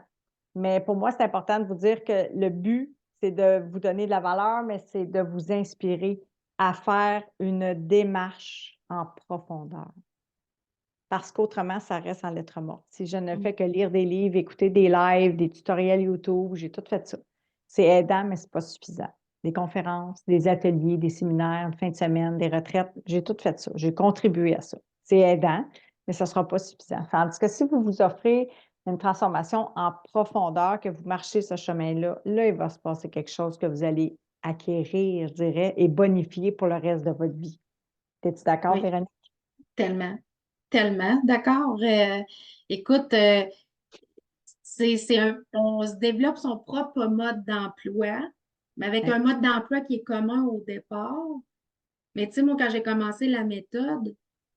Mais pour moi, c'est important de vous dire que le but, c'est de vous donner de la valeur, mais c'est de vous inspirer à faire une démarche en profondeur parce qu'autrement, ça reste en lettres mortes. Si je ne fais que lire des livres, écouter des lives, des tutoriels YouTube, j'ai tout fait ça. C'est aidant, mais ce n'est pas suffisant. Des conférences, des ateliers, des séminaires, de fin de semaine, des retraites, j'ai tout fait ça. J'ai contribué à ça. C'est aidant, mais ça ne sera pas suffisant. Tandis que si vous vous offrez une transformation en profondeur, que vous marchez ce chemin-là, là, il va se passer quelque chose que vous allez acquérir, je dirais, et bonifier pour le reste de votre vie. Es-tu d'accord, Oui. Véronique? Tellement. Tellement. D'accord. Écoute, on se développe son propre mode d'emploi, mais avec Oui. un mode d'emploi qui est commun au départ. Mais tu sais, moi, quand j'ai commencé la méthode,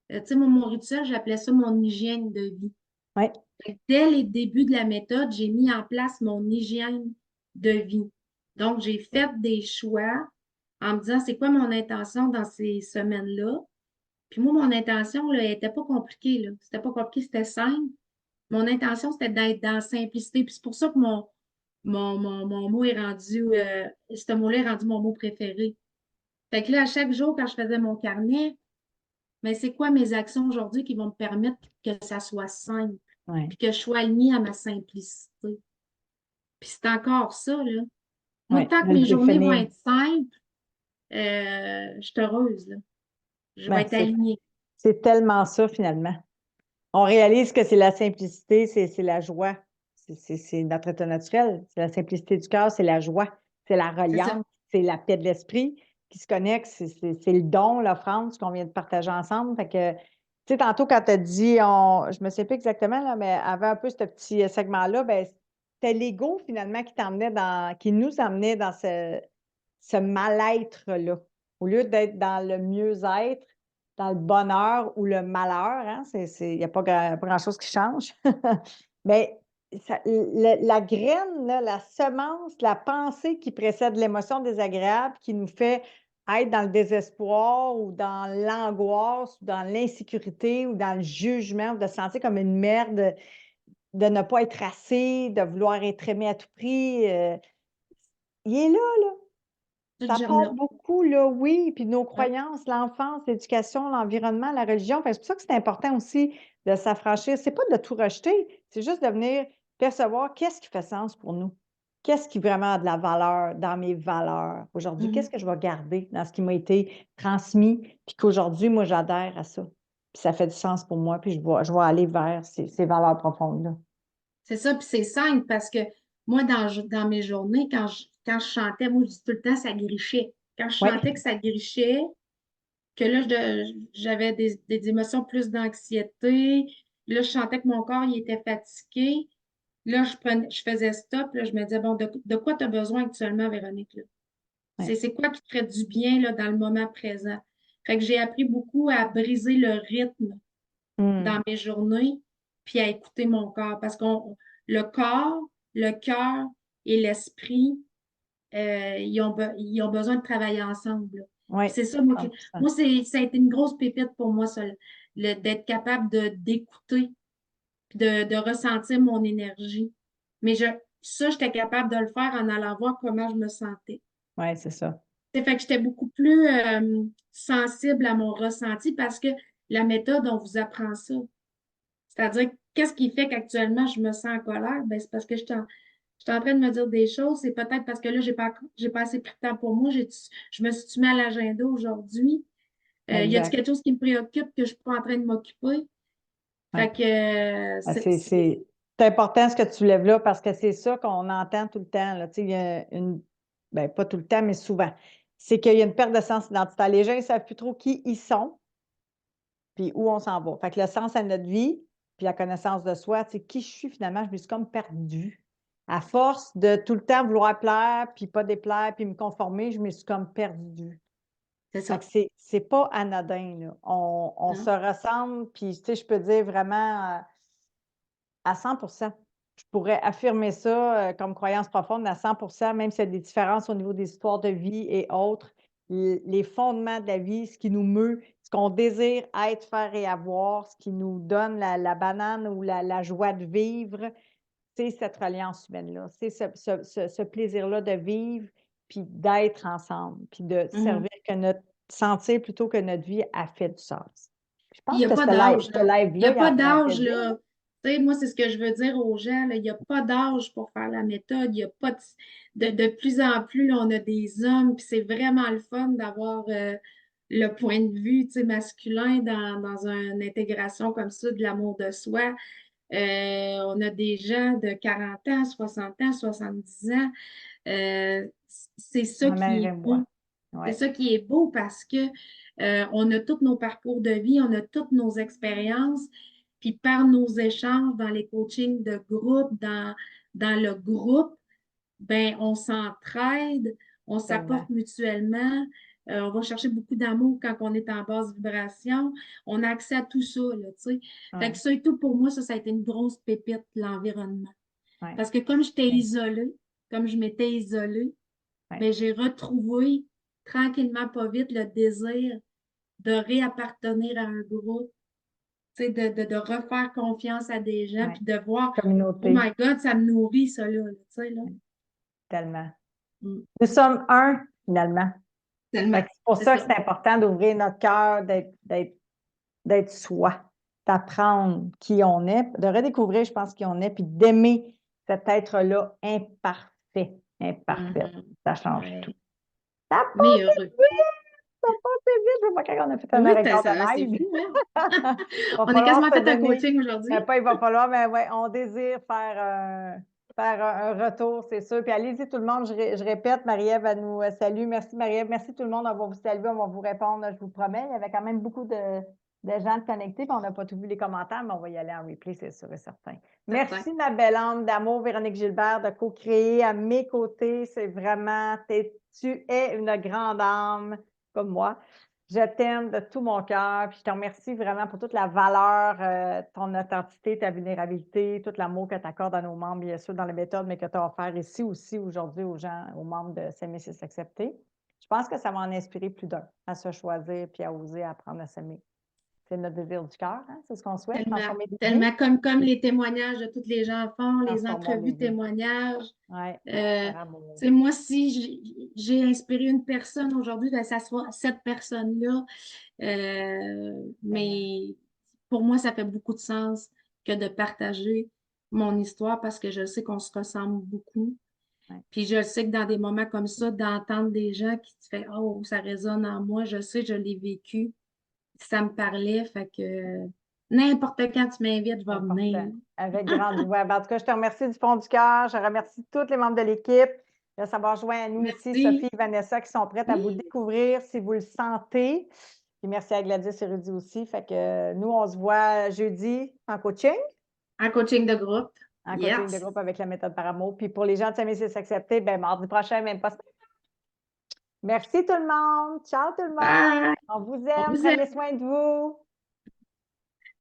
tu sais, moi, mon rituel, j'appelais ça mon hygiène de vie. Oui. Fait que dès les débuts de la méthode, j'ai mis en place mon hygiène de vie. Donc, j'ai fait des choix en me disant, c'est quoi mon intention dans ces semaines-là? Puis moi, mon intention, là, elle n'était pas compliquée, là. C'était pas compliqué, c'était simple. Mon intention, c'était d'être dans la simplicité. Puis c'est pour ça que mon mot est rendu, ce mot-là est rendu mon mot préféré. Fait que là, à chaque jour, quand je faisais mon carnet, mais c'est quoi mes actions aujourd'hui qui vont me permettre que ça soit simple, Oui. puis que je sois alignée à ma simplicité. Puis c'est encore ça, là. Moi, Oui, tant que de le mes journées vont définir. être simples, je suis heureuse, là. Je vais Ben, être alignée. c'est tellement ça, finalement. On réalise que c'est la simplicité, c'est la joie. C'est notre état naturel. C'est la simplicité du cœur, c'est la joie. C'est la C'est ça. reliance, c'est la paix de l'esprit. qui se connectent, c'est le don, l'offrande, ce qu'on vient de partager ensemble. Fait que, tu sais, tantôt, quand tu as dit, je me sais plus exactement, là, mais avant un peu ce petit segment-là, ben, c'était l'ego, finalement, qui nous emmenait dans ce mal-être-là. Au lieu d'être dans le mieux-être, dans le bonheur ou le malheur, hein, il n'y a pas grand-chose qui change. Mais la graine, là, la semence, la pensée qui précède l'émotion désagréable qui nous fait être dans le désespoir ou dans l'angoisse ou dans l'insécurité ou dans le jugement, ou de se sentir comme une merde, de ne pas être assez, de vouloir être aimé à tout prix. Il est là, là. Tout Ça germe part là. beaucoup, là, oui. Puis nos Ouais. croyances, l'enfance, l'éducation, l'environnement, la religion. Fait que c'est pour ça que c'est important aussi de s'affranchir. C'est pas de tout rejeter, c'est juste de venir percevoir qu'est-ce qui fait sens pour nous. Qu'est-ce qui vraiment a de la valeur dans mes valeurs aujourd'hui? Qu'est-ce que je vais garder dans ce qui m'a été transmis? Puis qu'aujourd'hui, moi, j'adhère à ça. Puis ça fait du sens pour moi. Puis je vais aller vers ces valeurs profondes-là. C'est ça, puis c'est simple parce que moi, dans mes journées, quand je chantais, moi, je dis tout le temps, ça grichait. Quand je Oui, chantais que ça grichait, que là, j'avais des émotions plus d'anxiété. Là, je sentais que mon corps, il était fatigué. Là, je faisais stop. Là, je me disais, bon, de quoi tu as besoin actuellement, Véronique? Là? oui. C'est quoi qui te ferait du bien là, dans le moment présent? Fait que j'ai appris beaucoup à briser le rythme dans Hum, mes journées, puis à écouter mon corps. Parce que le corps, le cœur et l'esprit, ils ont besoin de travailler ensemble. Là. oui, Puis c'est ça, moi, 100%. moi ça a été une grosse pépite pour moi, ça, d'être capable d'écouter, puis de ressentir mon énergie. Mais ça, j'étais capable de le faire en allant voir comment je me sentais. Oui, c'est ça. Ça fait que j'étais beaucoup plus sensible à mon ressenti parce que la méthode, on vous apprend ça. C'est-à-dire, qu'est-ce qui fait qu'actuellement je me sens en colère? Ben, c'est parce que je suis en train de me dire des choses. C'est peut-être parce que là, j'ai pas assez pris de temps pour moi. Je me suis mis à l'agenda aujourd'hui. Y a-t-il Exact. quelque chose qui me préoccupe que je suis pas en train de m'occuper? Ouais. Fait que Ah, c'est important ce que tu lèves là parce que c'est ça qu'on entend tout le temps. Là. Tu sais, il y a ben, pas tout le temps, mais souvent. C'est qu'il y a une perte de sens identitaire. Les gens ne savent plus trop qui ils sont puis où on s'en va. Fait que le sens à notre vie, puis la connaissance de soi, tu sais, qui je suis finalement, je me suis comme perdue. À force de tout le temps vouloir plaire, puis pas déplaire, puis me conformer, je me suis comme perdue. c'est Fait que ça. c'est pas anodin, là. On se Non? ressemble, puis tu sais, je peux dire vraiment à 100%. Je pourrais affirmer ça comme croyance profonde à 100%, même s'il y a des différences au niveau des histoires de vie et autres. Les fondements de la vie, ce qui nous meut, ce qu'on désire être, faire et avoir, ce qui nous donne la banane ou la joie de vivre, c'est cette reliance humaine-là. C'est ce plaisir-là de vivre, puis d'être ensemble, puis de Mhm. servir que notre sentir plutôt que notre vie a fait du sens. Je Puis il pense n'y a que pas d'âge, ce là. Il n'y live-là, a pas il en fait d'âge, dire. là. Tu sais, moi, c'est ce que je veux dire aux gens, là. Il n'y a pas d'âge pour faire la méthode. Il y a pas de plus en plus, là, on a des hommes, puis c'est vraiment le fun d'avoir le point de vue, tu sais, masculin dans une intégration comme ça de l'amour de soi. On a des gens de 40 ans, 60 ans, 70 ans. Euh, c'est ça Ma qui mère et est moi. beau. C'est Ouais. ça qui est beau parce que on a tous nos parcours de vie, on a toutes nos expériences, puis par nos échanges dans les coachings de groupe, dans le groupe, ben on s'entraide, on Tellement. s'apporte mutuellement, on va chercher beaucoup d'amour quand on est en basse vibration, on a accès à tout ça, là, tu sais. Fait que Ouais, ça et tout, pour moi, ça a été une grosse pépite, l'environnement. ouais, Parce que comme j'étais ouais, isolée, comme je m'étais isolée, ouais, mais j'ai retrouvé tranquillement, pas vite, le désir de réappartenir à un groupe, tu sais, de refaire confiance à des gens, ouais. puis de voir, oh Communauté, my God, ça me nourrit, ça, là, tu sais, là. tellement. Mm. Nous sommes un, finalement. Fait Tellement, que c'est pour c'est ça que ça. c'est important d'ouvrir notre cœur, d'être soi, d'apprendre qui on est, de redécouvrir, je pense, qui on est, puis d'aimer cet être-là imparfait. Imparfait. Mhm. Ça change tout. Ouais. Ça Mais passe heureux. vite, ça passe vite. Je sais pas quand on a fait un Oui, heure et quart de c'est live. fou, hein? Il va On a falloir quasiment se fait un donner. coaching aujourd'hui. Pas il va falloir, mais ouais, on désire faire faire un retour, c'est sûr. Puis allez-y tout le monde, je répète, Marie-Ève, elle nous salue. Merci Marie-Ève, merci tout le monde, on va vous saluer, on va vous répondre, je vous promets. Il y avait quand même beaucoup de gens de connectés, puis on n'a pas tout vu les commentaires, mais on va y aller en replay, c'est sûr et certain. Certain. Merci ma belle âme d'amour, Véronique Gilbert, de co-créer à mes côtés. C'est vraiment, tu es une grande âme comme moi. Je t'aime de tout mon cœur, puis je te remercie vraiment pour toute la valeur, ton authenticité, ta vulnérabilité, tout l'amour que tu accordes à nos membres, bien sûr, dans les méthodes, mais que tu as offert ici aussi aujourd'hui aux gens, aux membres de S'aimer, c'est s'accepter. Je pense que ça va en inspirer plus d'un à se choisir puis à oser apprendre à s'aimer. C'est notre désir du cœur, hein? C'est ce qu'on souhaite, Tellement, transformer des vies, tellement comme les témoignages de tous les gens font, les transformons des entrevues vies. témoignages. Oui, Euh, par amour. moi, si j'ai inspiré une personne aujourd'hui, ben, ça soit cette personne-là. Tellement. Mais pour moi, ça fait beaucoup de sens que de partager mon histoire parce que je sais qu'on se ressemble beaucoup. Ouais. Puis je sais que dans des moments comme ça, d'entendre des gens qui te font Oh, ça résonne en moi, je sais, je l'ai vécu. Ça me parlait, fait que n'importe quand tu m'invites, je vais venir. Important. Avec grande joie. Ben, en tout cas, je te remercie du fond du cœur. Je remercie tous les membres de l'équipe de s'avoir joint à nous ici, Sophie Merci. et Vanessa, qui sont prêtes à vous Oui, découvrir si vous le sentez. Puis merci à Gladys et Rudy aussi. Fait que nous, on se voit jeudi en coaching de groupe. en coaching de Yes. groupe avec la méthode par amour. Puis pour les gens de S'aimer, c'est s'accepter, ben mardi prochain, même pas. Merci tout le monde. Ciao tout le monde. Bye. On vous On aime. vous aime. Prenez soin de vous.